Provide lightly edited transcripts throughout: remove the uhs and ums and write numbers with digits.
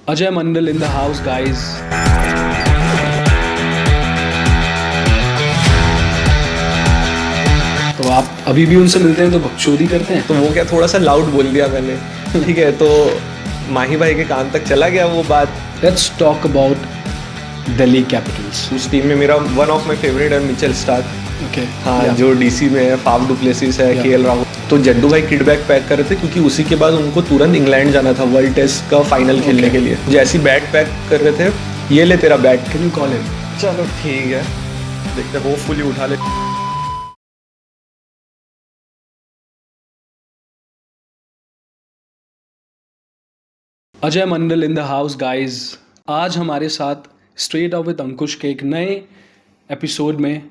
Ajay Mandal in the house, guys. तो आप अभी भी उनसे मिलते हैं तो बकचोदी करते हैं? तो वो क्या थोड़ा सा लाउड बोल दिया मैंने, ठीक है, तो माही भाई के कान तक चला गया वो बात। Let's talk about Delhi Capitals. उस टीम में मेरा वन ऑफ माई फेवरेट है मिचेल स्टार्क। Okay. हाँ Yeah. जो डीसी में है, फाफ डुप्लेसिस है, Yeah. केएल राहुल। तो जड्डू भाई किड बैग पैक कर रहे थे क्योंकि उसी के बाद उनको तुरंत इंग्लैंड जाना था वर्ल्ड टेस्ट का फाइनल खेलने के लिए। जैसे ही बैग पैक कर रहे थे, ये ले तेरा bag. Can you call him? चलो ठीक है, देखते होपफुली उठा ले। Ajay Mandal in the house, guys. आज हमारे साथ स्ट्रेट अप विद अंकुश के एक नए एपिसोड में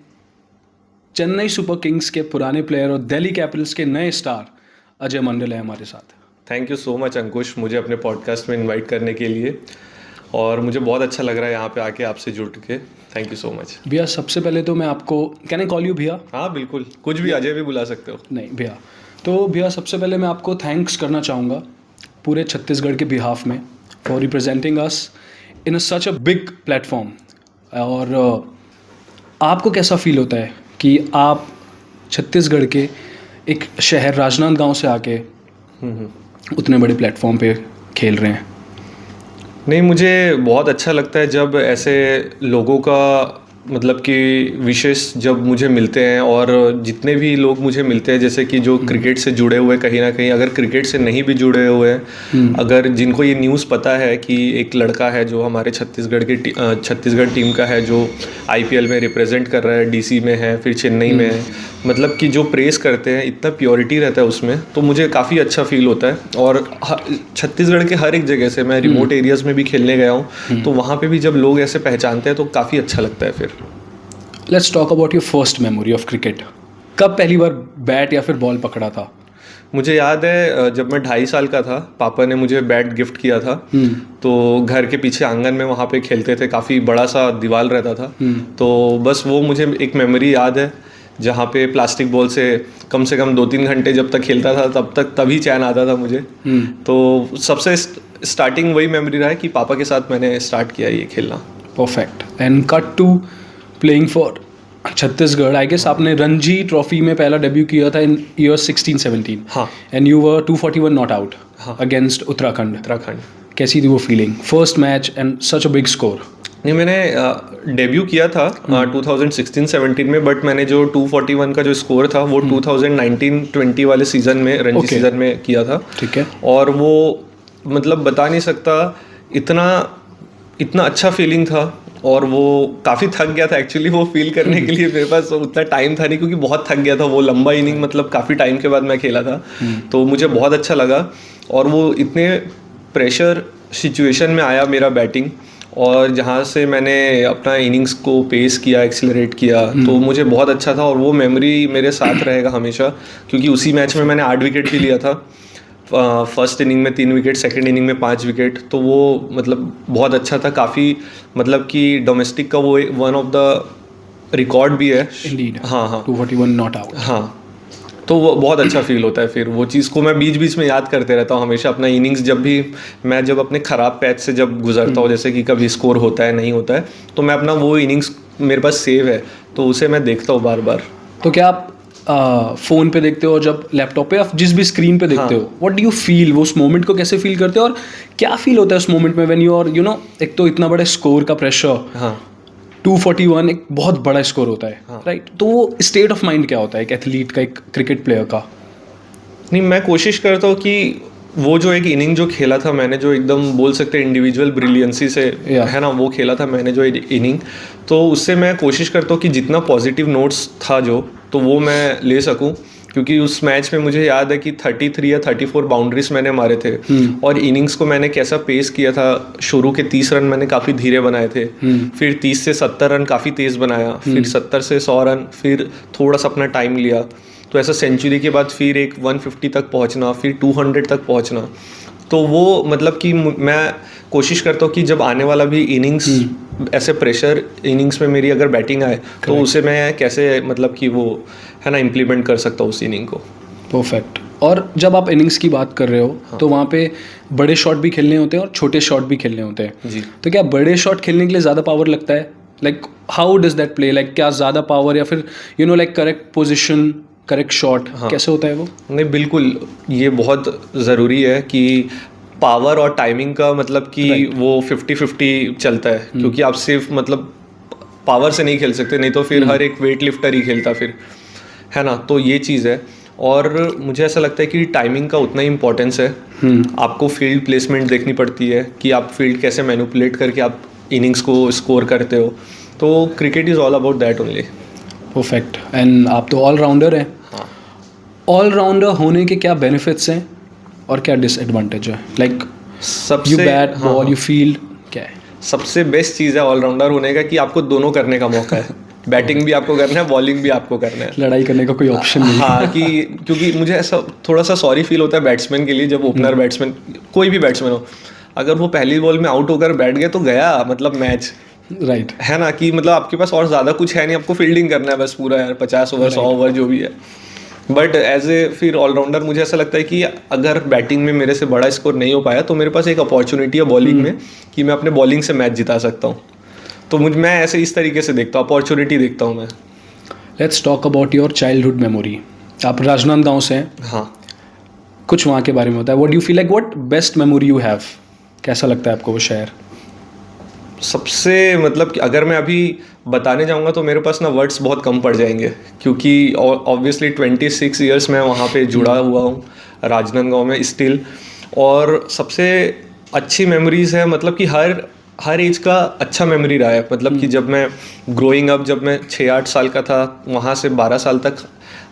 चेन्नई सुपर किंग्स के पुराने प्लेयर और दिल्ली कैपिटल्स के नए स्टार अजय मंडल है हमारे साथ। थैंक यू सो मच अंकुश, मुझे अपने पॉडकास्ट में इनवाइट करने के लिए, और मुझे बहुत अच्छा लग रहा है यहाँ पे आके आपसे जुड़ के। थैंक यू सो मच भैया, सबसे पहले तो मैं आपको, कैन आई कॉल यू भैया? हाँ बिल्कुल, कुछ भी अजय भी बुला सकते हो। नहीं भैया, तो भैया सबसे पहले मैं आपको थैंक्स करना चाहूँगा पूरे छत्तीसगढ़ के बिहाफ में for representing us in such a big platform. और आपको कैसा फील होता है कि आप छत्तीसगढ़ के एक शहर राजनांदगांव से आके उतने बड़े प्लेटफॉर्म पे खेल रहे हैं? नहीं, मुझे बहुत अच्छा लगता है जब ऐसे लोगों का मतलब कि विशेष जब मुझे मिलते हैं, और जितने भी लोग मुझे मिलते हैं जैसे कि जो क्रिकेट से जुड़े हुए कहीं ना कहीं, अगर क्रिकेट से नहीं भी जुड़े हुए हैं, अगर जिनको ये न्यूज़ पता है कि एक लड़का है जो हमारे छत्तीसगढ़ टीम का है, जो आईपीएल में रिप्रेजेंट कर रहा है, डीसी में है, फिर चेन्नई में है, मतलब कि जो प्रेस करते हैं, इतना प्योरिटी रहता है उसमें, तो मुझे काफ़ी अच्छा फील होता है। और छत्तीसगढ़ के हर एक जगह से, मैं रिमोट एरियाज़ में भी खेलने गया हूँ, तो वहाँ पे भी जब लोग ऐसे पहचानते हैं तो काफ़ी अच्छा लगता है। फिर let's talk about your first memory of cricket. कब पहली बार बैट या फिर बॉल पकड़ा था? मुझे याद है जब मैं 2.5 साल का था, पापा ने मुझे बैट गिफ्ट किया था। तो घर के पीछे आंगन में वहाँ पे खेलते थे, काफ़ी बड़ा सा दीवार रहता था। तो बस वो मुझे एक मेमोरी याद है, जहाँ पे प्लास्टिक बॉल से कम 2-3 घंटे जब तक खेलता था तभी चैन आता था मुझे। तो सबसे स्टार्टिंग वही मेमोरी रहा है कि पापा के साथ मैंने स्टार्ट किया ये खेलना। Perfect. And cut to playing for Chhattisgarh. I guess आपने रणजी ट्रॉफी में पहला डेब्यू किया था इन ईयर 16-17। हाँ। And you were 241 not out against Uttarakhand. कैसी थी वो feeling, first match and such a big score? नहीं, मैंने डेब्यू किया था 2016-17 में, बट मैंने जो 241 का जो स्कोर था वो 2019-20 वाले सीज़न में, रणजी सीज़न में किया था। ठीक है। और वो मतलब बता नहीं सकता, इतना अच्छा फीलिंग था। और वो काफ़ी थक गया था एक्चुअली वो फील करने के लिए, मेरे पास उतना टाइम था नहीं, क्योंकि बहुत थक गया था। वो लंबा इनिंग मतलब काफ़ी टाइम के बाद मैं खेला था, तो मुझे बहुत अच्छा लगा। और वो इतने प्रेशर सिचुएशन में आया मेरा बैटिंग, और जहाँ से मैंने अपना इनिंग्स को पेस किया, एक्सीलरेट किया, तो मुझे बहुत अच्छा था। और वो मेमोरी मेरे साथ रहेगा हमेशा, क्योंकि उसी मैच में मैंने 8 विकेट भी लिया था। फर्स्ट इनिंग में 3 विकेट, सेकंड इनिंग में 5 विकेट, तो वो मतलब बहुत अच्छा था। काफ़ी मतलब कि डोमेस्टिक का वो वन ऑफ द रिकॉर्ड भी है। Indeed. हाँ 241 नॉट आउट। हाँ, तो वो बहुत अच्छा फील होता है। फिर वो चीज़ को मैं बीच बीच में याद करते रहता हूँ हमेशा अपना इनिंग्स। जब अपने ख़राब पैच से जब गुजरता हूँ, जैसे कि कभी स्कोर होता है नहीं होता है, तो मैं अपना वो इनिंग्स मेरे पास सेव है, तो उसे मैं देखता हूँ बार बार। तो क्या आप फ़ोन पे देखते हो, जब लैपटॉप पे, आप जिस भी स्क्रीन पे देखते हो, व्हाट डू यू फील? वो उस मोमेंट को कैसे फील करते हो, और क्या फील होता है उस मोमेंट में व्हेन यू आर एक तो इतना बड़े स्कोर का प्रेशर। हाँ, 241 एक बहुत बड़ा स्कोर होता है, राइट? तो वो स्टेट ऑफ माइंड क्या होता है एक एथलीट का, एक क्रिकेट प्लेयर का? नहीं, मैं कोशिश करता हूँ कि वो जो एक इनिंग जो खेला था मैंने, जो एकदम बोल सकते हैं इंडिविजुअल ब्रिलियंसी से है ना, वो खेला था मैंने जो इनिंग, तो उससे मैं कोशिश करता हूँ कि जितना पॉजिटिव नोट्स था तो वो मैं ले सकूँ। क्योंकि उस मैच में मुझे याद है कि 33 या 34 बाउंड्रीज मैंने मारे थे, और इनिंग्स को मैंने कैसा पेस किया था। शुरू के 30 रन मैंने काफ़ी धीरे बनाए थे, फिर 30 से 70 रन काफ़ी तेज़ बनाया, फिर 70 से 100 रन, फिर थोड़ा सा अपना टाइम लिया। तो ऐसा सेंचुरी के बाद फिर एक 150 तक पहुंचना, फिर 200 तक पहुंचना। तो वो मतलब कि मैं कोशिश करता हूँ कि जब आने वाला भी इनिंग्स ऐसे प्रेशर इनिंग्स में मेरी अगर बैटिंग आए, तो उसे मैं कैसे मतलब कि वो है ना इम्प्लीमेंट कर सकता हूँ उस इनिंग को। परफेक्ट। और जब आप इनिंग्स की बात कर रहे हो तो वहाँ पे बड़े शॉट भी खेलने होते हैं और छोटे शॉट भी खेलने होते हैं जी। तो क्या बड़े शॉट खेलने के लिए ज़्यादा पावर लगता है like how does that play like क्या ज़्यादा पावर या फिर you know like correct position correct shot कैसे होता है वो? नहीं बिल्कुल, ये बहुत ज़रूरी है कि पावर और टाइमिंग का मतलब कि वो 50-50 चलता है क्योंकि आप सिर्फ मतलब पावर से नहीं खेल सकते, नहीं तो फिर हर एक वेट लिफ्टर ही खेलता फिर, है ना। तो ये चीज़ है और मुझे ऐसा लगता है कि टाइमिंग का उतना ही इम्पोर्टेंस है। आपको फील्ड प्लेसमेंट देखनी पड़ती है कि आप फील्ड कैसे मैनिपुलेट करके आप इनिंग्स को स्कोर करते हो। तो cricket is all about that only. Perfect. And आप तो ऑलराउंडर हैं। हाँ, ऑलराउंडर होने के क्या बेनिफिट्स हैं और क्या डिसएडवांटेज है? लाइक सबसे you bat ball you field क्या है? सबसे बेस्ट चीज़ है ऑलराउंडर होने का कि आपको दोनों करने का मौका है। बैटिंग भी आपको करना है, बॉलिंग भी आपको करना है। लड़ाई करने का कोई ऑप्शन नहीं। हाँ, कि क्योंकि मुझे ऐसा थोड़ा सा सॉरी फील होता है बैट्समैन के लिए जब ओपनर बैट्समैन कोई भी बैट्समैन हो, अगर वो पहली बॉल में आउट होकर बैठ गए तो गया मतलब मैच, राइट है ना। कि मतलब आपके पास और ज़्यादा कुछ है नहीं, आपको फील्डिंग करना है बस पूरा यार, 50 ओवर 100 ओवर जो भी है। बट एज ए फिर ऑलराउंडर मुझे ऐसा लगता है कि अगर बैटिंग में मेरे से बड़ा स्कोर नहीं हो पाया तो मेरे पास एक अपॉर्चुनिटी है बॉलिंग में कि मैं अपने बॉलिंग से मैच जिता सकता हूँ। तो मैं ऐसे इस तरीके से देखता हूँ, अपॉर्चुनिटी देखता हूँ मैं। Let's talk about your childhood memory. आप राजनांदगांव से हैं, हाँ, कुछ वहाँ के बारे में होता है। What do you feel like what best memory you have? कैसा लगता है आपको वो शहर? सबसे मतलब कि अगर मैं अभी बताने जाऊंगा तो मेरे पास ना वर्ड्स बहुत कम पड़ जाएंगे क्योंकि ऑब्वियसली 26 ईयर्स मैं वहाँ पे जुड़ा हुआ हूँ राजनांदगांव में स्टिल। और सबसे अच्छी मेमोरीज़ है मतलब कि हर एज का अच्छा मेमोरी रहा है। मतलब कि जब मैं ग्रोइंग अप, जब मैं 6-8 साल का था, वहाँ से 12 साल तक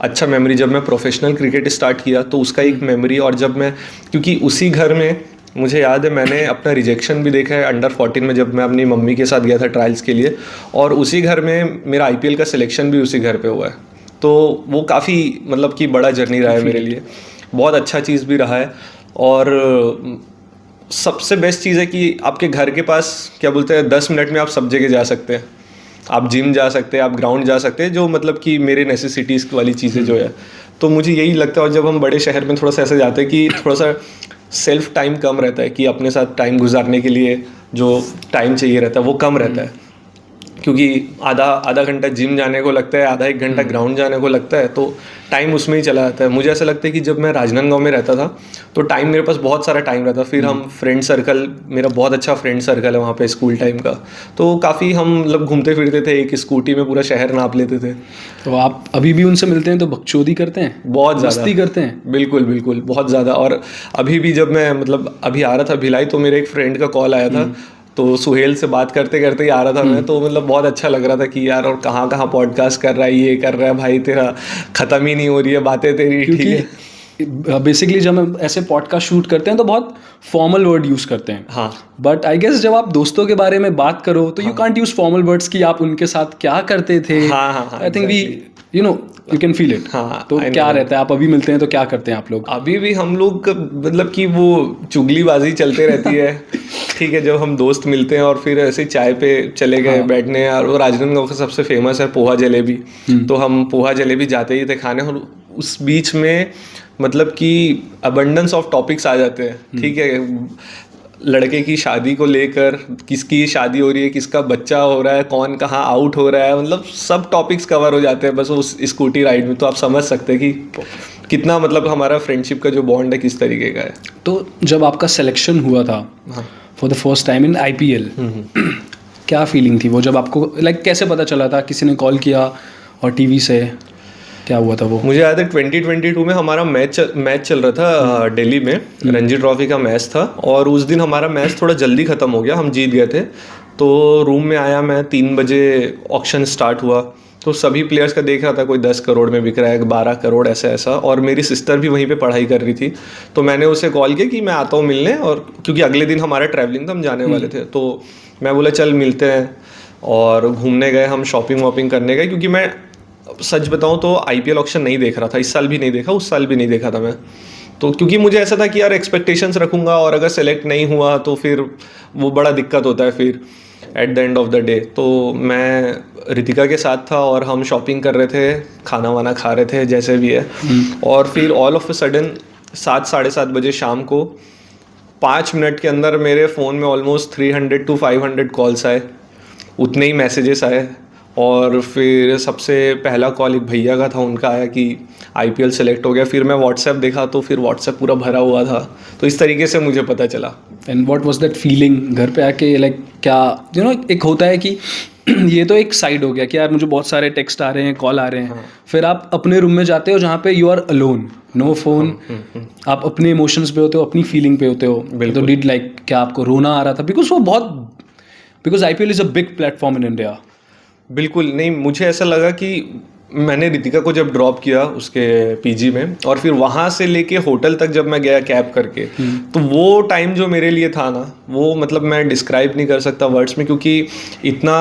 अच्छा मेमोरी। जब मैं प्रोफेशनल क्रिकेट स्टार्ट किया तो उसका एक मेमोरी। और जब मैं, क्योंकि उसी घर में मुझे याद है मैंने अपना रिजेक्शन भी देखा है अंडर 14 में जब मैं अपनी मम्मी के साथ गया था ट्रायल्स के लिए, और उसी घर में मेरा IPL का सिलेक्शन भी उसी घर पे हुआ है। तो वो काफ़ी मतलब कि बड़ा जर्नी रहा है मेरे लिए, बहुत अच्छा चीज़ भी रहा है। और सबसे बेस्ट चीज़ है कि आपके घर के पास क्या बोलते हैं 10 मिनट में आप सब जगह जा सकते हैं। आप जिम जा सकते हैं, आप ग्राउंड जा सकते हैं, जो मतलब कि मेरे नेसेसिटीज़ वाली चीज़ें जो है। तो मुझे यही लगता है। और जब हम बड़े शहर में थोड़ा सा ऐसे जाते हैं कि थोड़ा सा सेल्फ टाइम कम रहता है, कि अपने साथ टाइम गुजारने के लिए जो टाइम चाहिए रहता है वो कम रहता है, क्योंकि आधा घंटा जिम जाने को लगता है, आधा 1 घंटा ग्राउंड जाने को लगता है, तो टाइम उसमें ही चला जाता है। मुझे ऐसा लगता है कि जब मैं राजनांदगांव में रहता था तो टाइम मेरे पास बहुत सारा टाइम रहता। फिर हम फ्रेंड सर्कल, मेरा बहुत अच्छा फ्रेंड सर्कल है वहाँ पे स्कूल टाइम का, तो काफ़ी हम मतलब घूमते फिरते थे, एक स्कूटी में पूरा शहर नाप लेते थे। तो आप अभी भी उनसे मिलते हैं तो बकचोदी करते हैं? बहुत ज़्यादा मस्ती करते हैं? बिल्कुल बिल्कुल, बहुत ज़्यादा। और अभी भी जब मैं मतलब अभी आ रहा था भिलाई तो मेरे एक फ्रेंड का कॉल आया था, तो सुहेल से बात करते करते ही आ रहा था मैं, तो मतलब बहुत अच्छा लग रहा था कि यार और कहाँ कहाँ पॉडकास्ट कर रहा है, ये कर रहा है भाई, तेरा ख़त्म ही नहीं हो रही है बातें तेरी। ठीक है, बेसिकली जब हम ऐसे पॉडकास्ट शूट करते हैं तो बहुत फॉर्मल वर्ड यूज़ करते हैं। हाँ, बट आई गेस जब आप दोस्तों के बारे में बात करो तो you can't use formal words कि आप उनके साथ क्या करते थे। हाँ, I think we you know you can feel it. हाँ, तो क्या रहता है, आप अभी मिलते हैं तो क्या करते हैं आप लोग? अभी भी हम लोग मतलब कि वो चुगलीबाजी चलते रहती है। ठीक है, जब हम दोस्त मिलते हैं और फिर ऐसे चाय पे चले गए बैठने, और वो राजनांदगांव का सबसे फेमस है पोहा जलेबी, तो हम पोहा जलेबी जाते ही थे खाने, और उस बीच में मतलब कि अबंडेंस ऑफ टॉपिक्स आ जाते हैं। ठीक है, लड़के की शादी को लेकर, किसकी शादी हो रही है, किसका बच्चा हो रहा है, कौन कहाँ आउट हो रहा है, मतलब सब टॉपिक्स कवर हो जाते हैं बस उस स्कूटी राइड में। तो आप समझ सकते हैं कि कितना मतलब हमारा फ्रेंडशिप का जो बॉन्ड है किस तरीके का है। तो जब आपका सिलेक्शन हुआ था for the first time in IPL, क्या फीलिंग थी वो जब आपको, लाइक कैसे पता चला था? किसी ने कॉल किया और TV से क्या हुआ था वो? मुझे याद है 2022 में हमारा मैच चल रहा था दिल्ली में, रणजी ट्रॉफी का मैच था, और उस दिन हमारा मैच थोड़ा जल्दी ख़त्म हो गया, हम जीत गए थे। तो रूम में आया मैं, 3 बजे ऑक्शन स्टार्ट हुआ, तो सभी प्लेयर्स का देख रहा था, कोई 10 करोड़ में बिक रहा है, 12 करोड़ ऐसा, और मेरी सिस्टर भी वहीं पे पढ़ाई कर रही थी। तो मैंने उसे कॉल किया कि मैं आता हूँ मिलने, और क्योंकि अगले दिन हमारा ट्रैवलिंग था, हम जाने वाले थे, तो मैं बोला चल मिलते हैं। और घूमने गए हम, शॉपिंग वॉपिंग करने गए, क्योंकि मैं सच बताऊं तो IPL ऑक्शन नहीं देख रहा था, इस साल भी नहीं देखा, उस साल भी नहीं देखा था मैं। तो क्योंकि मुझे ऐसा था कि यार एक्सपेक्टेशंस रखूंगा और अगर सेलेक्ट नहीं हुआ तो फिर वो बड़ा दिक्कत होता है फिर। At the end of the day. तो मैं रितिका के साथ था और हम शॉपिंग कर रहे थे, खाना वाना खा रहे थे जैसे भी है। और फिर ऑल ऑफ अ सडन 7 साढ़े 7 बजे शाम को 5 मिनट के अंदर मेरे फ़ोन में ऑलमोस्ट 300 to 500 कॉल्स आए, उतने ही मैसेजेस आए। और फिर सबसे पहला कॉल एक भैया का था, उनका आया कि IPL सेलेक्ट हो गया। फिर मैं व्हाट्सएप देखा तो फिर व्हाट्सएप पूरा भरा हुआ था। तो इस तरीके से मुझे पता चला। And what was that feeling घर पे आके, लाइक क्या एक होता है कि ये तो एक साइड हो गया कि यार मुझे बहुत सारे टेक्स्ट आ रहे हैं, कॉल आ रहे हैं। फिर आप अपने रूम में जाते हो जहाँ पे you are alone, no phone, आप अपने इमोशंस पे होते हो, अपनी फीलिंग पे होते हो। तो डिड लाइक क्या आपको रोना आ रहा था? Because IPL is a big platform in India. बिल्कुल नहीं, मुझे ऐसा लगा कि मैंने रितिका को जब ड्रॉप किया उसके PG में, और फिर वहाँ से लेके होटल तक जब मैं गया कैब करके, तो वो टाइम जो मेरे लिए था ना, वो मतलब मैं डिस्क्राइब नहीं कर सकता वर्ड्स में, क्योंकि इतना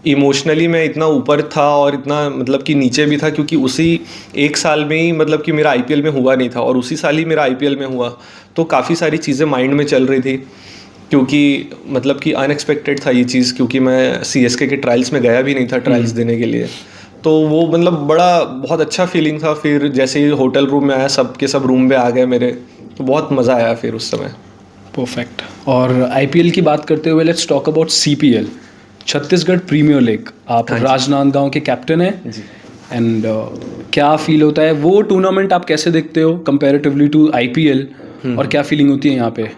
इमोशनली मैं इतना ऊपर था और इतना मतलब कि नीचे भी था, क्योंकि उसी एक साल में ही मतलब कि मेरा IPL में हुआ नहीं था और उसी साल ही मेरा IPL में हुआ। तो काफ़ी सारी चीज़ें माइंड में चल रही थी, क्योंकि मतलब कि अनएक्सपेक्टेड था ये चीज़, क्योंकि मैं CSK के ट्रायल्स में गया भी नहीं था ट्रायल्स देने के लिए। तो वो मतलब बहुत अच्छा फीलिंग था। फिर जैसे ही होटल रूम में आया, सब के सब रूम में आ गए मेरे, तो बहुत मज़ा आया फिर उस समय। परफेक्ट। और IPL की बात करते हुए let's talk about CPL, Chhattisgarh Premier League. आप राजनांदगांव के कैप्टन हैं जी। एंड क्या फील होता है वो टूर्नामेंट, आप कैसे देखते हो कंपैरेटिवली टू IPL, और क्या फीलिंग होती है यहाँ पे?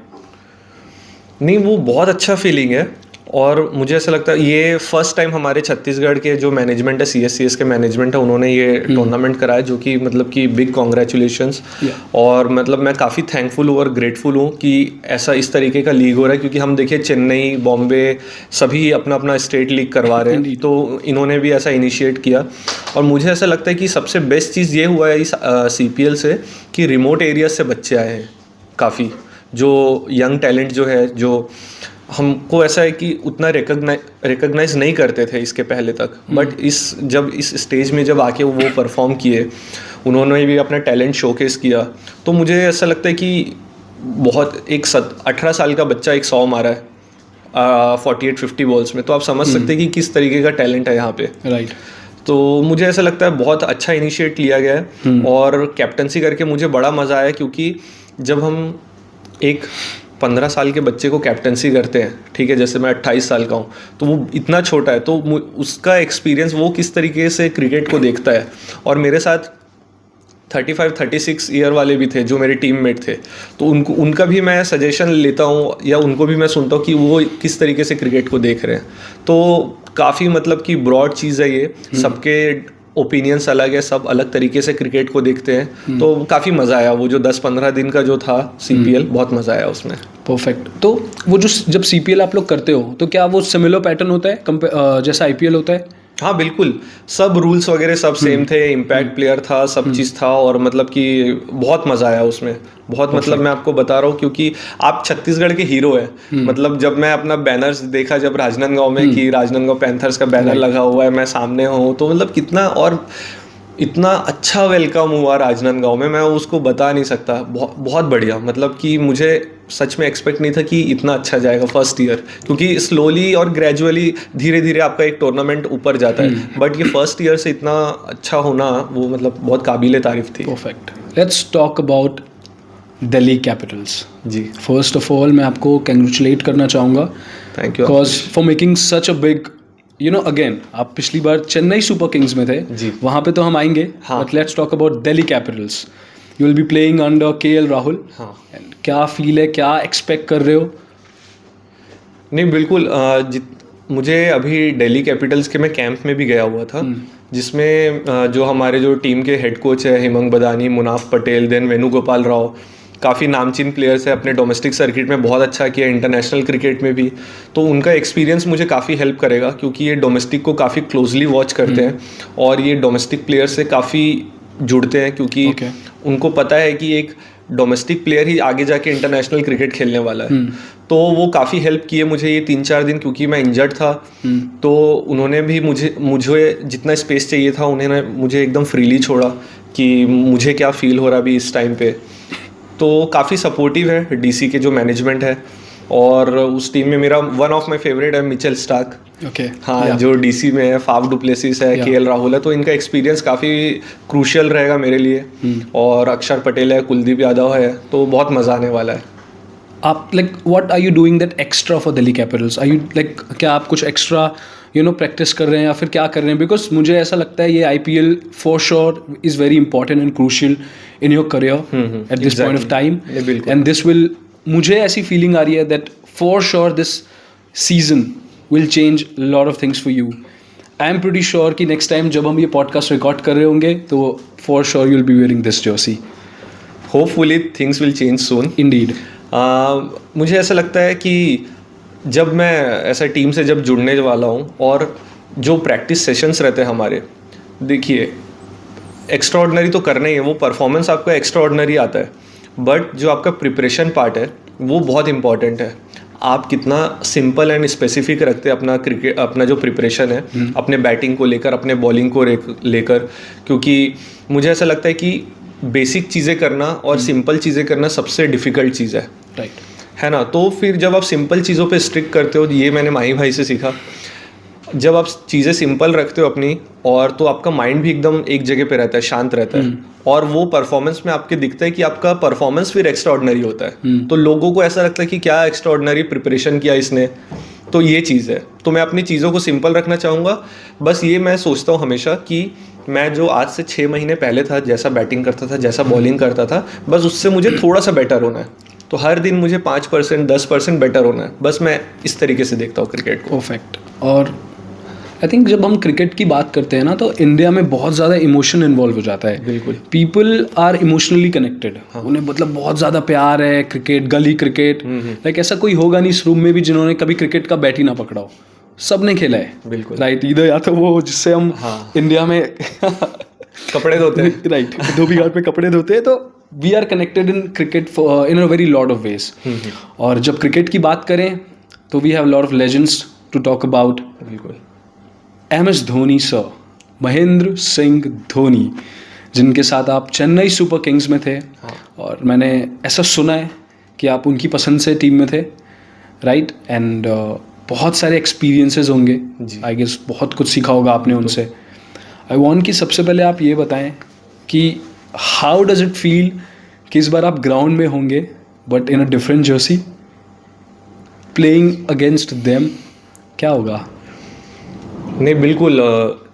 नहीं, वो बहुत अच्छा फीलिंग है। और मुझे ऐसा लगता है ये फर्स्ट टाइम हमारे छत्तीसगढ़ के जो मैनेजमेंट है, CSCS के मैनेजमेंट है, उन्होंने ये टूर्नामेंट कराया, जो कि मतलब कि बिग कॉन्ग्रेचुलेशंस। और मतलब मैं काफ़ी थैंकफुल हूँ और ग्रेटफुल हूँ कि ऐसा इस तरीके का लीग हो रहा है, क्योंकि हम देखिए चेन्नई, बॉम्बे सभी अपना अपना स्टेट लीग करवा रहे हैं, तो इन्होंने भी ऐसा इनिशिएट किया। और मुझे ऐसा लगता है कि सबसे बेस्ट चीज़ ये हुआ है इस CPL से कि रिमोट एरिया से बच्चे आए हैं काफ़ी, जो यंग टैलेंट जो है, जो हमको ऐसा है कि उतना रिकग्नाइज नहीं करते थे इसके पहले तक, बट जब इस स्टेज में जब आके वो परफॉर्म किए, उन्होंने भी अपना टैलेंट शोकेस किया, तो मुझे ऐसा लगता है कि बहुत 18 साल का बच्चा 100 मारा है 48-50 बॉल्स में, तो आप समझ सकते हैं कि किस तरीके का टैलेंट है यहाँ पे। राइट। तो मुझे ऐसा लगता है बहुत अच्छा इनिशिएट लिया गया है। और कैप्टनसी करके मुझे बड़ा मज़ा आया, क्योंकि जब हम एक 15 साल के बच्चे को कैप्टनसी करते हैं, ठीक है, जैसे मैं 28 साल का हूँ, तो वो इतना छोटा है, तो उसका एक्सपीरियंस, वो किस तरीके से क्रिकेट को देखता है। और मेरे साथ 35-36 ईयर वाले भी थे जो मेरे टीममेट थे, तो उनका भी मैं सजेशन लेता हूँ या उनको भी मैं सुनता हूँ कि वो किस तरीके से क्रिकेट को देख रहे हैं। तो काफ़ी मतलब कि ब्रॉड चीज़ है ये, सबके ओपिनियंस अलग है, सब अलग तरीके से क्रिकेट को देखते हैं। तो काफ़ी मज़ा आया, वो जो 10-15 दिन का जो था CPL, बहुत मज़ा आया उसमें। परफेक्ट। तो वो जो जब CPL आप लोग करते हो, तो क्या वो सिमिलर पैटर्न होता है जैसा IPL होता है? हाँ बिल्कुल, सब रूल्स वगैरह सब सेम थे, इम्पैक्ट प्लेयर था, सब चीज़ था। और मतलब कि बहुत मज़ा आया उसमें, बहुत मतलब मैं आपको बता रहा हूँ, क्योंकि आप छत्तीसगढ़ के हीरो हैं। मतलब जब मैं अपना बैनर्स देखा जब राजनांदगांव में कि राजनांदगांव पैंथर्स का बैनर लगा हुआ है, मैं सामने हूँ, तो मतलब कितना और इतना अच्छा वेलकम हुआ राजनांदगांव में, मैं उसको बता नहीं सकता। बहुत बढ़िया, मतलब कि मुझे सच में एक्सपेक्ट नहीं था कि इतना अच्छा जाएगा फर्स्ट ईयर, क्योंकि स्लोली और ग्रेजुअली धीरे धीरे आपका एक टूर्नामेंट ऊपर जाता है, बट ये फर्स्ट ईयर से इतना अच्छा होना, वो मतलब बहुत काबिले तारीफ थी। Perfect. Let's talk about Delhi Capitals. जी, फर्स्ट ऑफ ऑल मैं आपको कंग्रेचुलेट करना चाहूँगा, thank you, because for making such a big, again आप पिछली बार चेन्नई सुपर किंग्स में थे जी, वहाँ पे तो हम आएंगे, but let's talk about Delhi Capitals. You will be playing under KL Rahul. हाँ, क्या फील है, क्या एक्सपेक्ट कर रहे हो? नहीं बिल्कुल, मुझे अभी दिल्ली कैपिटल्स के मैं कैंप में भी गया हुआ था, जिसमें जो हमारे जो टीम के हेड कोच है हेमंग बदानी, मुनाफ पटेल, देन वेणुगोपाल राव, काफ़ी नामचीन प्लेयर्स हैं, अपने डोमेस्टिक सर्किट में बहुत अच्छा किया, इंटरनेशनल क्रिकेट में भी। तो उनका एक्सपीरियंस मुझे काफ़ी हेल्प करेगा, क्योंकि ये डोमेस्टिक को काफ़ी क्लोजली वॉच करते हैं और ये डोमेस्टिक प्लेयर से काफ़ी जुड़ते हैं, क्योंकि उनको पता है कि एक डोमेस्टिक प्लेयर ही आगे जाके इंटरनेशनल क्रिकेट खेलने वाला है। तो वो काफ़ी हेल्प किए मुझे ये 3-4 दिन, क्योंकि मैं इंजर्ड था। तो उन्होंने भी मुझे जितना स्पेस चाहिए था, उन्होंने मुझे एकदम फ्रीली छोड़ा कि मुझे क्या फील हो रहा अभी इस टाइम पे। तो काफ़ी सपोर्टिव है DC के जो मैनेजमेंट है, और उस टीम में मेरा वन ऑफ माय फेवरेट है मिचेल स्टार्क। ओके, हाँ, जो डीसी में है, फाफ डुप्लेसिस है, केएल राहुल है, तो इनका एक्सपीरियंस काफ़ी क्रूशियल रहेगा मेरे लिए। और अक्षर पटेल है, कुलदीप यादव है, तो बहुत मज़ा आने वाला है। आप like what are you doing that extra for Delhi Capitals? Are you like, क्या आप कुछ एक्स्ट्रा प्रैक्टिस कर रहे हैं या फिर क्या कर रहे हैं? बिकॉज मुझे ऐसा लगता है ये IPL for sure is very important and crucial in your career at this point of time, and this will, मुझे ऐसी फीलिंग आ रही है that for sure this season will change lot of things for you. I am pretty sure कि next time जब हम ये podcast record कर रहे होंगे तो for sure you will be wearing this Jersey. Hopefully things will change soon. Indeed. मुझे ऐसा लगता है कि जब मैं ऐसा टीम से जब जुड़ने वाला हूँ और जो प्रैक्टिस सेशंस रहते हैं हमारे, देखिए एक्स्ट्रा ऑर्डिनरी तो करना ही है, वो परफॉर्मेंस आपका एक्स्ट्रा ऑर्डिनरी आता है, बट जो आपका प्रिपरेशन पार्ट है वो बहुत इंपॉर्टेंट है। आप कितना सिंपल एंड स्पेसिफिक रखते हैं अपना क्रिकेट, अपना जो प्रिपरेशन है अपने बैटिंग को लेकर, अपने बॉलिंग को लेकर, क्योंकि मुझे ऐसा लगता है कि बेसिक चीज़ें करना और सिंपल चीज़ें करना सबसे डिफ़िकल्ट चीज़ है, राइट, है ना। तो फिर जब आप सिंपल चीज़ों पे स्ट्रिक करते हो, ये मैंने माही भाई से सीखा, जब आप चीज़ें सिंपल रखते हो अपनी, और तो आपका माइंड भी एकदम एक जगह पे रहता है, शांत रहता है, और वो परफॉर्मेंस में आपके दिखता है कि आपका परफॉर्मेंस फिर एक्स्ट्रा ऑर्डिनरी होता है। तो लोगों को ऐसा लगता है कि क्या एक्स्ट्रा ऑर्डिनरी प्रिपरेशन किया इसने, तो ये चीज़ है। तो मैं अपनी चीज़ों को सिंपल रखना चाहूँगा। बस ये मैं सोचता हूँ हमेशा कि मैं जो आज से 6 महीने पहले था, जैसा बैटिंग करता था, जैसा बॉलिंग करता था, बस उससे मुझे थोड़ा सा बेटर होना है। तो हर दिन मुझे 5% 10% बेटर होना है। बस मैं इस तरीके से देखता हूँ क्रिकेट को। परफेक्ट। और आई थिंक जब हम क्रिकेट की बात करते हैं ना, तो इंडिया में बहुत ज़्यादा इमोशन इन्वॉल्व हो जाता है। बिल्कुल, पीपल आर इमोशनली कनेक्टेड। उन्हें मतलब बहुत ज़्यादा प्यार है क्रिकेट, गली क्रिकेट। लाइक ऐसा कोई होगा नहीं इस रूम में भी जिन्होंने कभी क्रिकेट का बैट ही ना पकड़ा हो, सब ने खेला है। बिल्कुल, राइट, इधर या तो वो जिससे हम इंडिया में कपड़े धोते हैं, राइट, धोबी घाट पे कपड़े धोते हैं। तो we are connected in cricket in a very lot of ways. और जब क्रिकेट की बात करें तो we have lot of legends to talk about. बिल्कुल, MS धोनी सर, महेंद्र सिंह धोनी, जिनके साथ आप चेन्नई सुपर किंग्स में थे। और मैंने ऐसा सुना है कि आप उनकी पसंद से टीम में थे, राइट, एंड बहुत सारे एक्सपीरियंसेस होंगे, आई गेस बहुत कुछ सीखा होगा आपने उनसे। आई वांट कि सबसे पहले आप ये बताएं कि हाउ डज इट फील कि इस बार आप ग्राउंड में होंगे but in a different Jersey, playing against them, क्या होगा? नहीं बिल्कुल,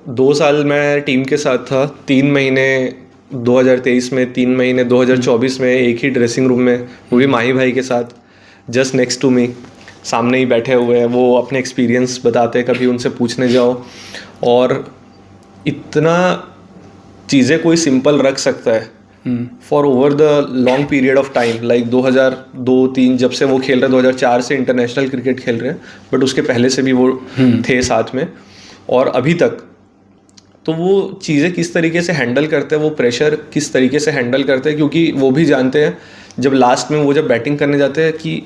2 साल मैं टीम के साथ था, 3 महीने 2023 में, 3 महीने 2024 में, एक ही ड्रेसिंग रूम में, वो भी माही भाई के साथ, जस्ट नेक्स्ट टू मी, सामने ही बैठे हुए हैं। वो अपने एक्सपीरियंस बताते हैं, कभी उनसे पूछने जाओ, और इतना चीज़ें कोई सिंपल रख सकता है for over the long period of time, like 2002-3 जब से वो खेल रहे हैं, 2004 से इंटरनेशनल क्रिकेट खेल रहे हैं, बट उसके पहले से भी वो थे साथ में, और अभी तक। तो वो चीज़ें किस तरीके से हैंडल करते हैं, वो प्रेशर किस तरीके से हैंडल करते हैं, क्योंकि वो भी जानते हैं जब लास्ट में वो जब बैटिंग करने जाते हैं कि